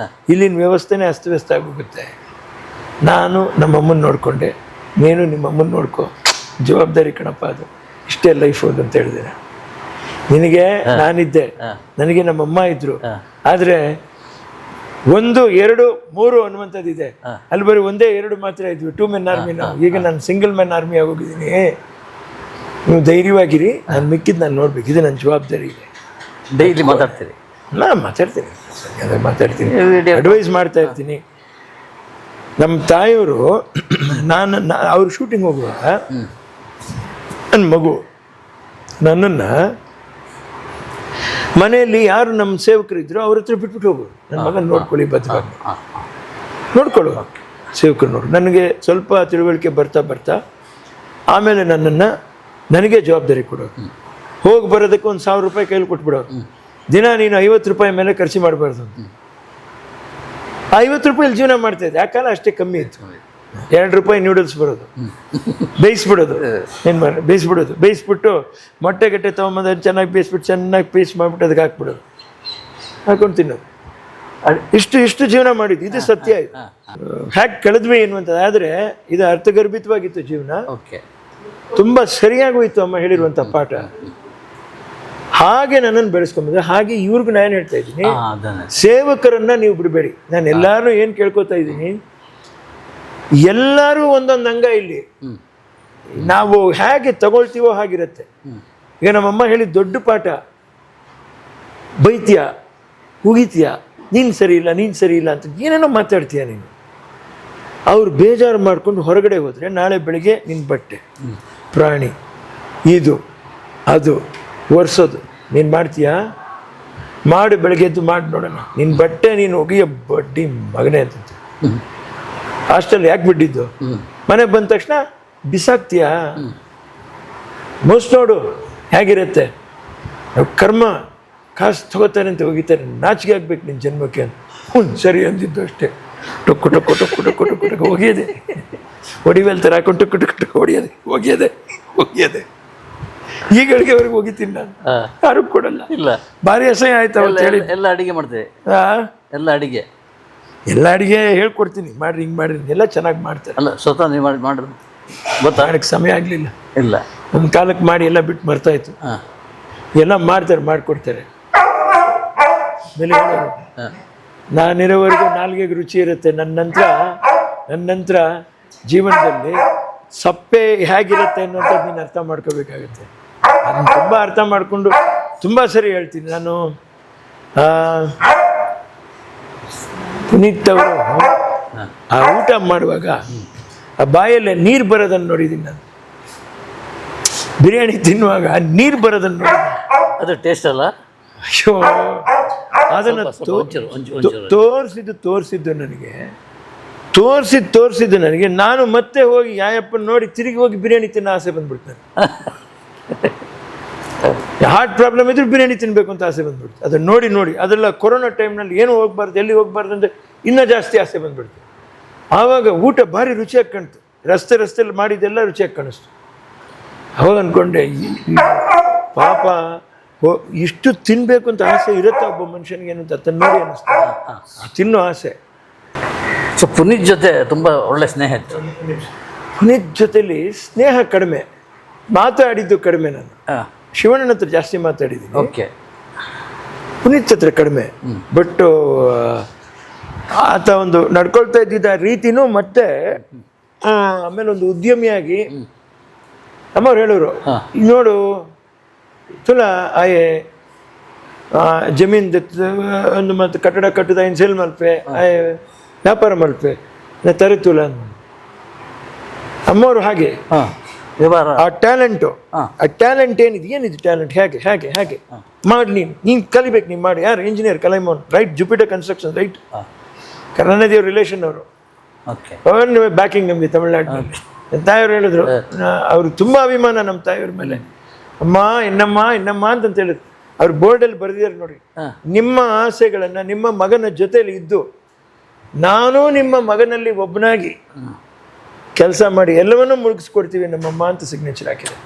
Speaker 2: ಇಲ್ಲಿನ ವ್ಯವಸ್ಥೆನೇ ಅಸ್ತವ್ಯಸ್ತ ಆಗೋಗುತ್ತೆ. ನಾನು ನಮ್ಮಮ್ಮನ ನೋಡಿಕೊಂಡೆ, ನೀನು ನಿಮ್ಮಮ್ಮನ ನೋಡ್ಕೊ, ಜವಾಬ್ದಾರಿ ಕಣಪ್ಪ ಅದು. ಇಷ್ಟೇ ಲೈಫ್ ಅದು ಅಂತ ಹೇಳಿದೆ. ನಿನಗೆ ನಾನಿದ್ದೆ, ನನಗೆ ನಮ್ಮಮ್ಮ ಇದ್ರು. ಆದರೆ 1, 2, 3 ಅನ್ನುವಂಥದ್ದಿದೆ. ಅಲ್ಲಿ ಬರೀ 1, 2 ಮಾತ್ರ ಇದ್ವಿ. 2 men ಆರ್ಮಿ ನಾವು. ಈಗ ನಾನು ಸಿಂಗಲ್ ಮ್ಯಾನ್ ಆರ್ಮಿ ಆಗೋಗಿದ್ದೀನಿ. ನೀವು ಧೈರ್ಯವಾಗಿರಿ, ನಾನು ಮಿಕ್ಕಿದ್ದು ನಾನು ನೋಡ್ಬೇಕು. ಇದು ನನ್ನ ಜವಾಬ್ದಾರಿ ಇದೆ.
Speaker 1: ಡೈಲಿ ಮಾತಾಡ್ತೀರಿ?
Speaker 2: ನಾನು ಮಾತಾಡ್ತೀನಿ, ಅಡ್ವೈಸ್ ಮಾಡ್ತಾ ಇರ್ತೀನಿ. ನಮ್ಮ ತಾಯಿಯವರು, ಅವ್ರು ಶೂಟಿಂಗ್ ಹೋಗುವಾಗ ನನ್ನ ಮಗು ನನ್ನನ್ನು ಮನೆಯಲ್ಲಿ ಯಾರು ನಮ್ಮ ಸೇವಕರಿದ್ರು ಅವ್ರ ಹತ್ರ ಬಿಟ್ಬಿಟ್ಟು ಹೋಗು, ನನ್ನ ಮಗನ ನೋಡ್ಕೊಳ್ಳಿ, ಬದುಕಾಗಿ ನೋಡ್ಕೊಳ್ಳು, ಸೇವಕರು ನೋಡು. ನನಗೆ ಸ್ವಲ್ಪ ತಿಳುವಳಿಕೆ ಬರ್ತಾ ಆಮೇಲೆ ನನಗೆ ಜವಾಬ್ದಾರಿ ಕೊಡೋರು. ಹೋಗಿ ಬರೋದಕ್ಕೆ ಒಂದು 1000 ರೂಪಾಯಿ ಕೈಲಿ ಕೊಟ್ಬಿಡೋರು. ದಿನ ನೀನು 50 ರೂಪಾಯಿ ಮೇಲೆ ಖರ್ಚು ಮಾಡಬಾರ್ದು. 50 ರೂಪಾಯಲ್ಲಿ ಜೀವನ ಮಾಡ್ತಾಯಿದ್ದೆ. ಆ ಕಾಲ ಅಷ್ಟೇ ಕಮ್ಮಿ ಇತ್ತು. 2 ರೂಪಾಯಿ ನೂಡಲ್ಸ್ ಬರೋದು, ಬೇಯಿಸ್ಬಿಡೋದು. ಏನು ಮಾಡಿ ಬೇಯಿಸ್ಬಿಟ್ಟು ಮೊಟ್ಟೆ ತೊಗೊಂಬಂದು ಚೆನ್ನಾಗಿ ಬೇಯಿಸ್ಬಿಟ್ಟು ಚೆನ್ನಾಗಿ ಪೀಸ್ ಮಾಡಿಬಿಟ್ಟು ಅದಕ್ಕೆ ಹಾಕ್ಬಿಡೋದು, ಹಾಕೊಂಡು ತಿನ್ನೋದು. ಇಷ್ಟು ಜೀವನ ಮಾಡಿದ್ದು. ಇದು ಸತ್ಯ. ಇದು ಹ್ಯಾಕ್ ಕಳೆದ್ವಿ ಎನ್ನುವಂಥದ್ದು. ಆದರೆ ಇದು ಅರ್ಥಗರ್ಭಿತವಾಗಿತ್ತು ಜೀವನ. ತುಂಬ ಸರಿಯಾಗೋಯ್ತು ಅಮ್ಮ ಹೇಳಿರುವಂಥ ಪಾಠ. ಹಾಗೆ ನನ್ನನ್ನು ಬೆಳೆಸ್ಕೊಂಬಂದ್ರೆ, ಹಾಗೆ ಇವ್ರಿಗೂ ನಾನು ಹೇಳ್ತಾ ಇದ್ದೀನಿ, ಸೇವಕರನ್ನು ನೀವು ಬಿಡಬೇಡಿ. ನಾನು ಎಲ್ಲರೂ ಏನು ಕೇಳ್ಕೊತಾ ಇದ್ದೀನಿ, ಎಲ್ಲರೂ ಒಂದೊಂದು ಅಂಗ ಇಲ್ಲಿ. ನಾವು ಹೇಗೆ ತಗೊಳ್ತೀವೋ ಹಾಗಿರುತ್ತೆ. ಈಗ ನಮ್ಮಮ್ಮ ಹೇಳಿದ ದೊಡ್ಡ ಪಾಠ, ಬೈತೀಯ, ಉಗಿತೀಯ, ನೀನು ಸರಿ ಇಲ್ಲ ಅಂತ ಏನೇನೋ ಮಾತಾಡ್ತೀಯ ನೀನು. ಅವ್ರು ಬೇಜಾರು ಮಾಡ್ಕೊಂಡು ಹೊರಗಡೆ ಹೋದರೆ ನಾಳೆ ಬೆಳಿಗ್ಗೆ ನಿನ್ನ ಬಟ್ಟೆ, ಪ್ರಾಣಿ, ಇದು ಅದು ಒರೆಸೋದು ನೀನು ಮಾಡ್ತೀಯಾ? ಮಾಡಿ ಬೆಳಗ್ಗೆ ಎದ್ದು ಮಾಡಿ ನೋಡೋಣ, ನಿನ್ನ ಬಟ್ಟೆ ನೀನು ಒಗಿಯ ಬಡ್ಡಿ ಮಗನೇ ಅಂತ. ಹಾಸ್ಟೆಲ್ ಯಾಕೆ ಬಿಟ್ಟಿದ್ದು? ಮನೆಗೆ ಬಂದ ತಕ್ಷಣ ಬಿಸಾಕ್ತೀಯಾ? ಮೋಸ್ಟ್ ನೋಡು ಹೇಗಿರುತ್ತೆ. ಕರ್ಮ ಕಾಸು ತಗೋತಾರೆ ಅಂತ ಹೋಗಿತಾರೆ, ನಾಚಿಕೆ ಆಗ್ಬೇಕು ನಿನ್ನ ಜನ್ಮಕ್ಕೆ ಅಂತ. ಸರಿ ಅಂದಿದ್ದು ಅಷ್ಟೇ. ಟೊಕ್ಕು ಟೊಕ್ಕು ಟೊಕ್ಕು ಟೊಕ್ಕು ಟೊಕ್ಕು ಟೊಕ್ಕು ಒಗೆಯದೆ, ಹೊಡಿವೆಲ್ತಾರೆ ಹಾಕೊಂಡು ಟೊಕ್ಕು ಟೊಕ್ಕು ಟೊಕ್ಕು ಒಗೆಯದೆ. ಈಗಳಿಗೆವರೆಗೆ ಹೋಗಿತೀನಿ ನಾನು, ಯಾರು ಕೊಡಲ್ಲ.
Speaker 1: ಇಲ್ಲ,
Speaker 2: ಭಾರಿ ಅಸಹ್ಯ ಆಯ್ತು ಅಂತ ಹೇಳಿ.
Speaker 1: ಎಲ್ಲ ಅಡಿಗೆ ಮಾಡ್ತೇವೆ,
Speaker 2: ಎಲ್ಲ ಅಡಿಗೆ ಹೇಳ್ಕೊಡ್ತೀನಿ, ಮಾಡ್ರಿ ಹಿಂಗೆ ಮಾಡ್ರಿ, ಎಲ್ಲ ಚೆನ್ನಾಗಿ ಮಾಡ್ತಾರೆ.
Speaker 1: ಅಲ್ಲ, ಸ್ವತಃ ನೀವು ಮಾಡಿದ್ರು ಗೊತ್ತಾ?
Speaker 2: ಮಾಡಕ್ಕೆ ಸಮಯ ಆಗಲಿಲ್ಲ.
Speaker 1: ಇಲ್ಲ,
Speaker 2: ಒಂದು ಕಾಲಕ್ಕೆ ಮಾಡಿ ಎಲ್ಲ ಬಿಟ್ಟು ಮರ್ತಾಯಿತ್ತು. ಎಲ್ಲ ಮಾಡ್ತಾರೆ, ಮಾಡಿಕೊಡ್ತಾರೆ. ಆಮೇಲೆ ಹೇಳೋರು, ನಾನಿರೋವರೆಗೂ ನಾಲ್ಗೆಗೆ ರುಚಿ ಇರುತ್ತೆ. ನನ್ನ ನಂತರ ಜೀವನದಲ್ಲಿ ಸಪ್ಪೆ ಹೇಗಿರುತ್ತೆ ಅನ್ನೋಂಥದ್ದು ನೀನು ಅರ್ಥ ಮಾಡ್ಕೋಬೇಕಾಗತ್ತೆ. ಅದನ್ನು ತುಂಬ ಅರ್ಥ ಮಾಡಿಕೊಂಡು ತುಂಬ ಸರಿ ಹೇಳ್ತೀನಿ ನಾನು. ಪುನೀತ್ ಅವರು ಆ ಊಟ ಮಾಡುವಾಗ ಆ ಬಾಯಲ್ಲೇ ನೀರು ಬರೋದನ್ನು ನೋಡಿದ್ದೀನಿ ನಾನು. ಬಿರಿಯಾನಿ ತಿನ್ನುವಾಗ ನೀರು ಬರೋದನ್ನು ನೋಡಿದ್ದೀನಿ.
Speaker 1: ಅದು ಟೇಸ್ಟ್ ಅಲ್ಲ.
Speaker 2: ಅಯ್ಯೋ, ಅದನ್ನು ತೋರಿಸಿದ್ದು ನನಗೆ ನಾನು ಮತ್ತೆ ಹೋಗಿ ಯಾಯಪ್ಪನ ನೋಡಿ ತಿರುಗಿ ಹೋಗಿ ಬಿರಿಯಾನಿ ತಿನ್ನೋ ಆಸೆ ಬಂದ್ಬಿಡ್ತಾನೆ. ಹಾರ್ಟ್ ಪ್ರಾಬ್ಲಮ್ ಇದ್ರೆ ಬಿರಿಯಾನಿ ತಿನ್ನಬೇಕು ಅಂತ ಆಸೆ ಬಂದ್ಬಿಡ್ತು. ಅದನ್ನು ನೋಡಿ ಅದೆಲ್ಲ ಕೊರೋನಾ ಟೈಮ್ನಲ್ಲಿ ಏನು ಹೋಗ್ಬಾರ್ದು, ಎಲ್ಲಿ ಹೋಗ್ಬಾರ್ದು ಅಂದರೆ ಇನ್ನೂ ಜಾಸ್ತಿ ಆಸೆ ಬಂದ್ಬಿಡ್ತು. ಆವಾಗ ಊಟ ಭಾರಿ ರುಚಿಯಾಗಿ ಕಾಣ್ತು. ರಸ್ತೆಯಲ್ಲಿ ಮಾಡಿದ್ದೆಲ್ಲ ರುಚಿಯಾಗಿ ಕಾಣಿಸ್ತು. ಅವಾಗ ಅಂದ್ಕೊಂಡೆ, ಪಾಪ ಇಷ್ಟು ತಿನ್ನಬೇಕು ಅಂತ ಆಸೆ ಇರುತ್ತೆ ಒಬ್ಬ ಮನುಷ್ಯನಿಗೆ ಅಂತ ನೋಡಿ ಅನ್ನಿಸ್ತಾರೆ, ತಿನ್ನೋ ಆಸೆ.
Speaker 1: ಸೊ ಪುನೀತ್ ಜೊತೆ ತುಂಬ ಒಳ್ಳೆ ಸ್ನೇಹ ಇತ್ತು.
Speaker 2: ಪುನೀತ್ ಜೊತೆಲಿ ಸ್ನೇಹ ಕಡಿಮೆ, ಮಾತಾಡಿದ್ದು ಕಡಿಮೆ. ನಾನು ಶಿವಣ್ಣನ ಹತ್ರ ಜಾಸ್ತಿ ಮಾತಾಡಿದ್ದೀನಿ.
Speaker 1: ಓಕೆ.
Speaker 2: ಪುನೀತ್ ಹತ್ರ ಕಡಿಮೆ. ಬಟ್ ಆತ ಒಂದು ನಡ್ಕೊಳ್ತಾ ಇದ್ದಿದ್ದ ರೀತಿನೂ ಮತ್ತೆ ಆಮೇಲೆ ಒಂದು ಉದ್ಯಮಿಯಾಗಿ ಅಮ್ಮವ್ರು ಹೇಳೋರು, ನೋಡು ತುಲ ಆಯೆ ಜಮೀನ್ ಒಂದು ಮತ್ತು ಕಟ್ಟಡ ಕಟ್ಟದ ಇನ್ನು ಸೇಲ್ ಮಲ್ಪೆ ಆಯೆ ವ್ಯಾಪಾರ ಮಲ್ಪೆ ನಾ ತರಿತುಲ ಅಮ್ಮವರು ಹಾಗೆ. ಆ ಟ್ಯಾಲೆಂಟ್ ಏನಿದು ಟ್ಯಾಲೆಂಟ್ ಹೇಗೆ ಮಾಡಿ ನೀನು ಕಲಿಬೇಕು, ನೀನು ಮಾಡಿ. ಯಾರು engineer Kalaimon, right? Jupiter construction, right? ಕರುಣಾನಿಧಿಯವ್ರ ರಿಲೇಷನ್ ಅವರು. ಅವ್ರ ಬ್ಯಾಕಿಂಗ್ ನಮಗೆ ತಮಿಳ್ನಾಡಿನಲ್ಲಿ. ನನ್ನ ತಾಯಿಯವ್ರು ಹೇಳಿದ್ರು, ಅವರು ತುಂಬ ಅಭಿಮಾನ ನಮ್ಮ ತಾಯಿಯವ್ರ ಮೇಲೆ. ಅಮ್ಮ ಇನ್ನಮ್ಮ ಅಂತ ಹೇಳಿದ್ರು. ಅವ್ರು ಬೋರ್ಡಲ್ಲಿ ಬರೆದಿದ್ದಾರೆ ನೋಡಿ, ನಿಮ್ಮ ಆಸೆಗಳನ್ನು ನಿಮ್ಮ ಮಗನ ಜೊತೆಯಲ್ಲಿ ಇದ್ದು ನಾನು ನಿಮ್ಮ ಮಗನಲ್ಲಿ ಒಬ್ಬನಾಗಿ ಕೆಲಸ ಮಾಡಿ ಎಲ್ಲವನ್ನೂ ಮುಳುಗಿಸ್ಕೊಡ್ತೀವಿ ನಮ್ಮಮ್ಮ ಅಂತ ಸಿಗ್ನೇಚರ್ ಹಾಕಿದೆ.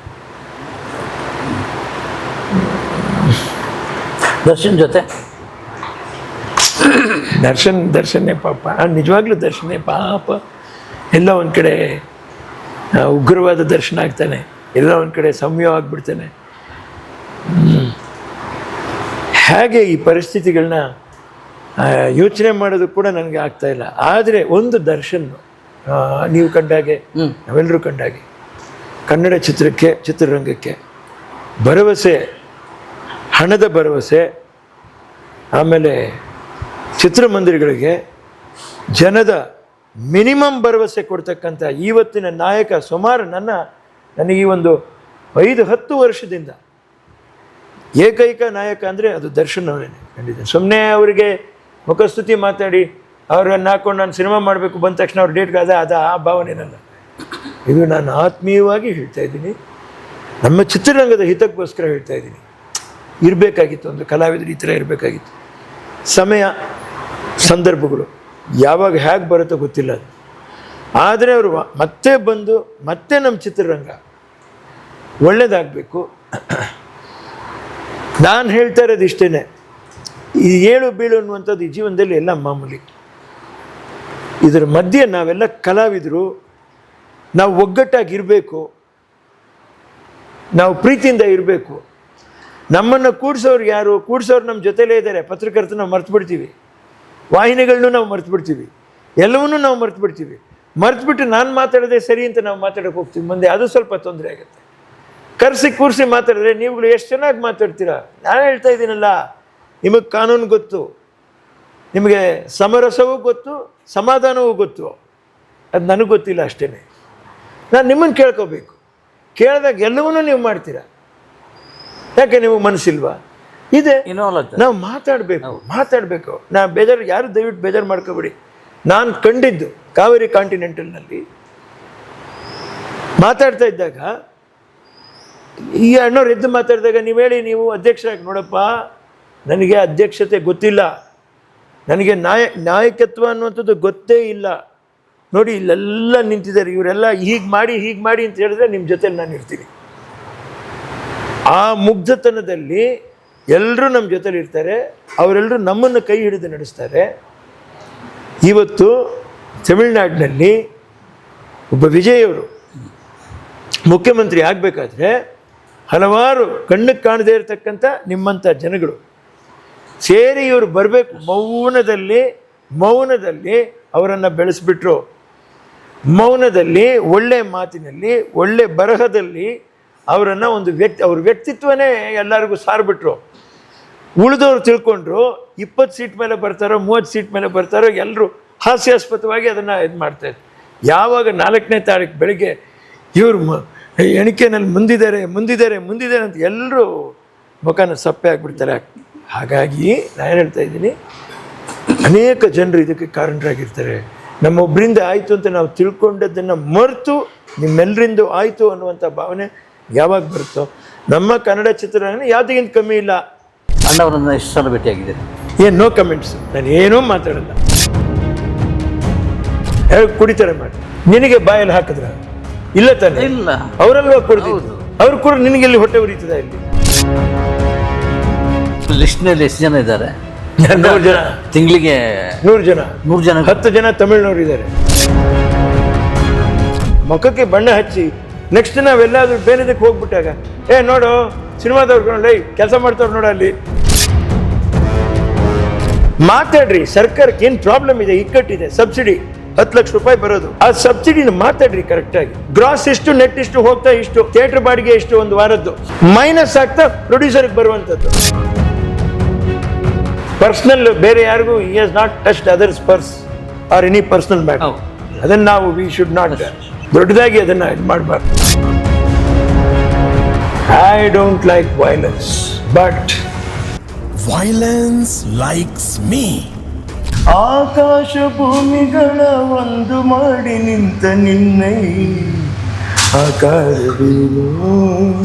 Speaker 1: ದರ್ಶನ್ ಜೊತೆ
Speaker 2: ದರ್ಶನ್ನೇ ಪಾಪ, ನಿಜವಾಗ್ಲೂ ದರ್ಶನ್ನೇ ಪಾಪ. ಎಲ್ಲ ಒಂದು ಕಡೆ ಉಗ್ರವಾದ ದರ್ಶನ ಆಗ್ತಾನೆ, ಎಲ್ಲ ಒಂದು ಕಡೆ ಸೌಮ್ಯವಾಗಿಬಿಡ್ತಾನೆ. ಹೇಗೆ ಈ ಪರಿಸ್ಥಿತಿಗಳನ್ನ ಯೋಚನೆ ಮಾಡೋದು ಕೂಡ ನನಗೆ ಆಗ್ತಾಯಿಲ್ಲ. ಆದರೆ ಒಂದು ದರ್ಶನ್ ನೀವು ಕಂಡಾಗೆ, ನಾವೆಲ್ಲರೂ ಕಂಡಾಗೆ, ಕನ್ನಡ ಚಿತ್ರರಂಗಕ್ಕೆ ಭರವಸೆ, ಹಣದ ಭರವಸೆ, ಆಮೇಲೆ ಚಿತ್ರಮಂದಿರಗಳಿಗೆ ಜನದ ಮಿನಿಮಮ್ ಭರವಸೆ ಕೊಡ್ತಕ್ಕಂಥ ಇವತ್ತಿನ ನಾಯಕ. ಸುಮಾರು ನನಗೆ ಈ ಒಂದು 5-10 ವರ್ಷದಿಂದ ಏಕೈಕ ನಾಯಕ ಅಂದರೆ ಅದು ದರ್ಶನ್ ಅವರೇನೆ. ಖಂಡಿತ ಸುಮ್ಮನೆ ಅವರಿಗೆ ಮುಖಸ್ತುತಿ ಮಾತಾಡಿ ಅವ್ರನ್ನ ಹಾಕೊಂಡು ನಾನು ಸಿನಿಮಾ ಮಾಡಬೇಕು ಬಂದ ತಕ್ಷಣ ಅವ್ರ ಡೇಟ್ಗೆ ಆ ಭಾವನೆನಲ್ಲ. ಇದು ನಾನು ಆತ್ಮೀಯವಾಗಿ ಹೇಳ್ತಾ ಇದ್ದೀನಿ, ನಮ್ಮ ಚಿತ್ರರಂಗದ ಹಿತಕ್ಕೋಸ್ಕರ ಹೇಳ್ತಾ ಇದ್ದೀನಿ. ಇರಬೇಕಾಗಿತ್ತು, ಒಂದು ಕಲಾವಿದರು ಈ ಥರ ಇರಬೇಕಾಗಿತ್ತು. ಸಮಯ ಸಂದರ್ಭಗಳು ಯಾವಾಗ ಹೇಗೆ ಬರುತ್ತೋ ಗೊತ್ತಿಲ್ಲ. ಆದರೆ ಅವರು ಮತ್ತೆ ಬಂದು ಮತ್ತೆ ನಮ್ಮ ಚಿತ್ರರಂಗ ಒಳ್ಳೆಯದಾಗಬೇಕು. ನಾನು ಹೇಳ್ತಾ ಇರೋದು ಇಷ್ಟೇ, ಈ ಏಳು ಬೀಳು ಅನ್ನುವಂಥದ್ದು ಈ ಜೀವನದಲ್ಲಿ ಎಲ್ಲ ಮಾಮೂಲಿ. ಇದರ ಮಧ್ಯೆ ನಾವೆಲ್ಲ ಕಲಾವಿದರು, ನಾವು ಒಗ್ಗಟ್ಟಾಗಿರಬೇಕು, ನಾವು ಪ್ರೀತಿಯಿಂದ ಇರಬೇಕು. ನಮ್ಮನ್ನು ಕೂಡಿಸೋರು ಯಾರು? ಕೂಡಿಸೋರು ನಮ್ಮ ಜೊತೆಲೇ ಇದ್ದಾರೆ. ಪತ್ರಕರ್ತರು ನಾವು ಮರ್ತು ಬಿಡ್ತೀವಿ, ವಾಹಿನಿಗಳನ್ನೂ ನಾವು ಮರ್ತು ಬಿಡ್ತೀವಿ, ಎಲ್ಲವನ್ನೂ ನಾವು ಮರ್ತು ಬಿಡ್ತೀವಿ. ಮರ್ತು ನಾನು ಮಾತಾಡೋದೇ ಸರಿ ಅಂತ ನಾವು ಮಾತಾಡೋಕೆ ಹೋಗ್ತೀವಿ ಮುಂದೆ, ಅದು ಸ್ವಲ್ಪ ತೊಂದರೆ ಆಗುತ್ತೆ. ಕೂರಿಸಿ ಮಾತಾಡಿದ್ರೆ ನೀವುಗಳು ಎಷ್ಟು ಚೆನ್ನಾಗಿ ಮಾತಾಡ್ತೀರಾ. ನಾನು ಹೇಳ್ತಾ ಇದ್ದೀನಲ್ಲ, ನಿಮಗೆ ಕಾನೂನು ಗೊತ್ತು, ನಿಮಗೆ ಸಮರಸವೂ ಗೊತ್ತು, ಸಮಾಧಾನವೂ ಗೊತ್ತು. ಅದು ನನಗೆ ಗೊತ್ತಿಲ್ಲ ಅಷ್ಟೇ. ನಾನು ನಿಮ್ಮನ್ನು ಕೇಳ್ಕೋಬೇಕು. ಕೇಳಿದಾಗ ಎಲ್ಲವನ್ನೂ ನೀವು ಮಾಡ್ತೀರಾ. ಯಾಕೆ ನೀವು ಮನಸ್ಸಿಲ್ವಾ? ಇದೆ. ನಾವು ಮಾತಾಡಬೇಕು. ನಾ ಬೇಜಾರು, ಯಾರು ದಯವಿಟ್ಟು ಬೇಜಾರು ಮಾಡ್ಕೋಬೇಡಿ. ನಾನು ಕಂಡಿದ್ದು ಕಾವೇರಿ ಕಾಂಟಿನೆಂಟಲ್ನಲ್ಲಿ ಮಾತಾಡ್ತಾ ಇದ್ದಾಗ ಈ ಅಣ್ಣವ್ರು ಎದ್ದು ಮಾತಾಡಿದಾಗ ನೀವು ಅಧ್ಯಕ್ಷರಾಗಿ, ನೋಡಪ್ಪ ನನಗೆ ಅಧ್ಯಕ್ಷತೆ ಗೊತ್ತಿಲ್ಲ, ನನಗೆ ನಾಯಕತ್ವ ಅನ್ನುವಂಥದ್ದು ಗೊತ್ತೇ ಇಲ್ಲ. ನೋಡಿ ಇಲ್ಲೆಲ್ಲ ನಿಂತಿದ್ದಾರೆ, ಇವರೆಲ್ಲ ಹೀಗೆ ಮಾಡಿ ಅಂತ ಹೇಳಿದ್ರೆ ನಿಮ್ಮ ಜೊತೆಲಿ ನಾನು ಇರ್ತೀನಿ. ಆ ಮುಗ್ಧತನದಲ್ಲಿ ಎಲ್ಲರೂ ನಮ್ಮ ಜೊತೆಲಿ ಇರ್ತಾರೆ. ಅವರೆಲ್ಲರೂ ನಮ್ಮನ್ನು ಕೈ ಹಿಡಿದು ನಡೆಸ್ತಾರೆ. ಇವತ್ತು ತಮಿಳುನಾಡಿನಲ್ಲಿ ಒಬ್ಬ ವಿಜಯವರು ಮುಖ್ಯಮಂತ್ರಿ ಆಗಬೇಕಾದ್ರೆ ಹಲವಾರು ಕಣ್ಣಿಗೆ ಕಾಣದೇ ಇರತಕ್ಕಂಥ ನಿಮ್ಮಂಥ ಜನಗಳು ಸೇರಿ ಇವರು ಬರಬೇಕು. ಮೌನದಲ್ಲಿ ಅವರನ್ನು ಬೆಳೆಸ್ಬಿಟ್ರು. ಮೌನದಲ್ಲಿ, ಒಳ್ಳೆ ಮಾತಿನಲ್ಲಿ, ಒಳ್ಳೆ ಬರಹದಲ್ಲಿ ಅವರನ್ನು ಅವ್ರ ವ್ಯಕ್ತಿತ್ವನೇ ಎಲ್ಲರಿಗೂ ಸಾರ್ಬಿಟ್ರು. ಉಳಿದವ್ರು ತಿಳ್ಕೊಂಡ್ರು 20 ಸೀಟ್ ಮೇಲೆ ಬರ್ತಾರೋ 30 ಸೀಟ್ ಮೇಲೆ ಬರ್ತಾರೋ ಎಲ್ಲರೂ ಹಾಸ್ಯಾಸ್ಪದವಾಗಿ ಅದನ್ನು ಇದು ಮಾಡ್ತಾಯಿದ್ರು. ಯಾವಾಗ 4ನೇ ತಾರೀಕು ಬೆಳಿಗ್ಗೆ ಇವರು ಎಣಿಕೆನಲ್ಲಿ ಮುಂದಿದ್ದಾರೆ ಅಂತ ಎಲ್ಲರೂ ಮುಖನ ಸಪ್ಪೆ ಆಗಿಬಿಡ್ತಾರೆ. ಹಾಗಾಗಿ ನಾನು ಹೇಳ್ತಾ ಇದ್ದೀನಿ, ಅನೇಕ ಜನರು ಇದಕ್ಕೆ ಕಾರಣರಾಗಿರ್ತಾರೆ. ನಮ್ಮೊಬ್ಬರಿಂದ ಆಯಿತು ಅಂತ ನಾವು ತಿಳ್ಕೊಂಡದ್ದನ್ನು ಮರೆತು ನಿಮ್ಮೆಲ್ಲರಿಂದ ಆಯಿತು ಅನ್ನುವಂಥ ಭಾವನೆ ಯಾವಾಗ ಬರುತ್ತೋ ನಮ್ಮ ಕನ್ನಡ ಚಿತ್ರರಂಗ ಯಾವುದಕ್ಕಿಂತ ಕಮ್ಮಿ ಇಲ್ಲ.
Speaker 1: ಅಣ್ಣವರನ್ನ ಎಷ್ಟು ಸಲ ಭೇಟಿಯಾಗಿದ್ದೀರಿ?
Speaker 2: No comments. ನಾನು ಏನೂ ಮಾತಾಡಲ್ಲ. ಕುಡಿತಾರೆ ಮಾಡಿ ನಿನಗೆ ಬಾಯಲ್ಲಿ ಹಾಕಿದ್ರ ಇಲ್ಲ ತಾನೆ?
Speaker 1: ಇಲ್ಲ.
Speaker 2: ಅವರಲ್ವಾ ಕುಡಿದಿದ್ದು? ಅವ್ರು ಕೂಡ ನಿನಗೆ ಎಲ್ಲಿ ಹೊಟ್ಟೆ ಉರಿತದ? ಇಲ್ಲಿ
Speaker 1: ಲಿಸ್ಟ್ನಲ್ಲಿ ಎಷ್ಟು ಜನ ಇದ್ದಾರೆ?
Speaker 2: 100 ಜನ.
Speaker 1: ತಿಂಗಳಿಗೆ
Speaker 2: 100 ಜನ. 10 ಜನ ತಮಿಳ್ನವ್ರು ಇದ್ದಾರೆ. ಮುಖಕ್ಕೆ ಬಣ್ಣ ಹಚ್ಚಿ ನೆಕ್ಸ್ಟ್ ನಾವೆಲ್ಲಾದ್ರೂ ಬೇರೆದಕ್ಕೆ ಹೋಗ್ಬಿಟ್ಟಾಗ ನೋಡು ಸಿನಿಮಾದವ್ರು ಕೆಲಸ ಮಾಡ್ತಾವ್ರು ನೋಡ, ಅಲ್ಲಿ ಮಾತಾಡ್ರಿ. ಸರ್ಕಾರಕ್ಕೆ ಏನು ಪ್ರಾಬ್ಲಮ್ ಇದೆ? ಇಕ್ಕಟ್ಟಿದೆ. ಸಬ್ಸಿಡಿ 10 ಲಕ್ಷ ರೂಪಾಯಿ ಬರೋದು. ಆ ಸಬ್ಸಿಡಿನ ಮಾತಾಡ್ರಿ ಕರೆಕ್ಟಾಗಿ. ಗ್ರಾಸ್ ಇಷ್ಟು, ನೆಟ್ ಇಷ್ಟು, ಹೋಗ್ತಾ ಇಷ್ಟು, ಥಿಯೇಟರ್ ಬಾಡಿಗೆ ಇಷ್ಟು, ಒಂದು ವಾರದ್ದು ಮೈನಸ್ ಆಗ್ತಾ ಪ್ರೊಡ್ಯೂಸರ್ಗೆ ಬರುವಂಥದ್ದು. ಪರ್ಸನಲ್ ಬೇರೆ ಯಾರಿಗೂ he has not touched others purse or any personal matter. ಅದನ್ನು ನಾವು we should not ದೊಡ್ಡದಾಗಿ ಅದನ್ನು ಇದು ಮಾಡಬಾರ್ದು. I don't like violence, but
Speaker 3: violence likes me.
Speaker 2: ಆಕಾಶ ಭೂಮಿಗಳ ಒಂದು ಮಾಡಿ ನಿಂತ ನಿನ್ನೈ ಆಕಾರವೇನು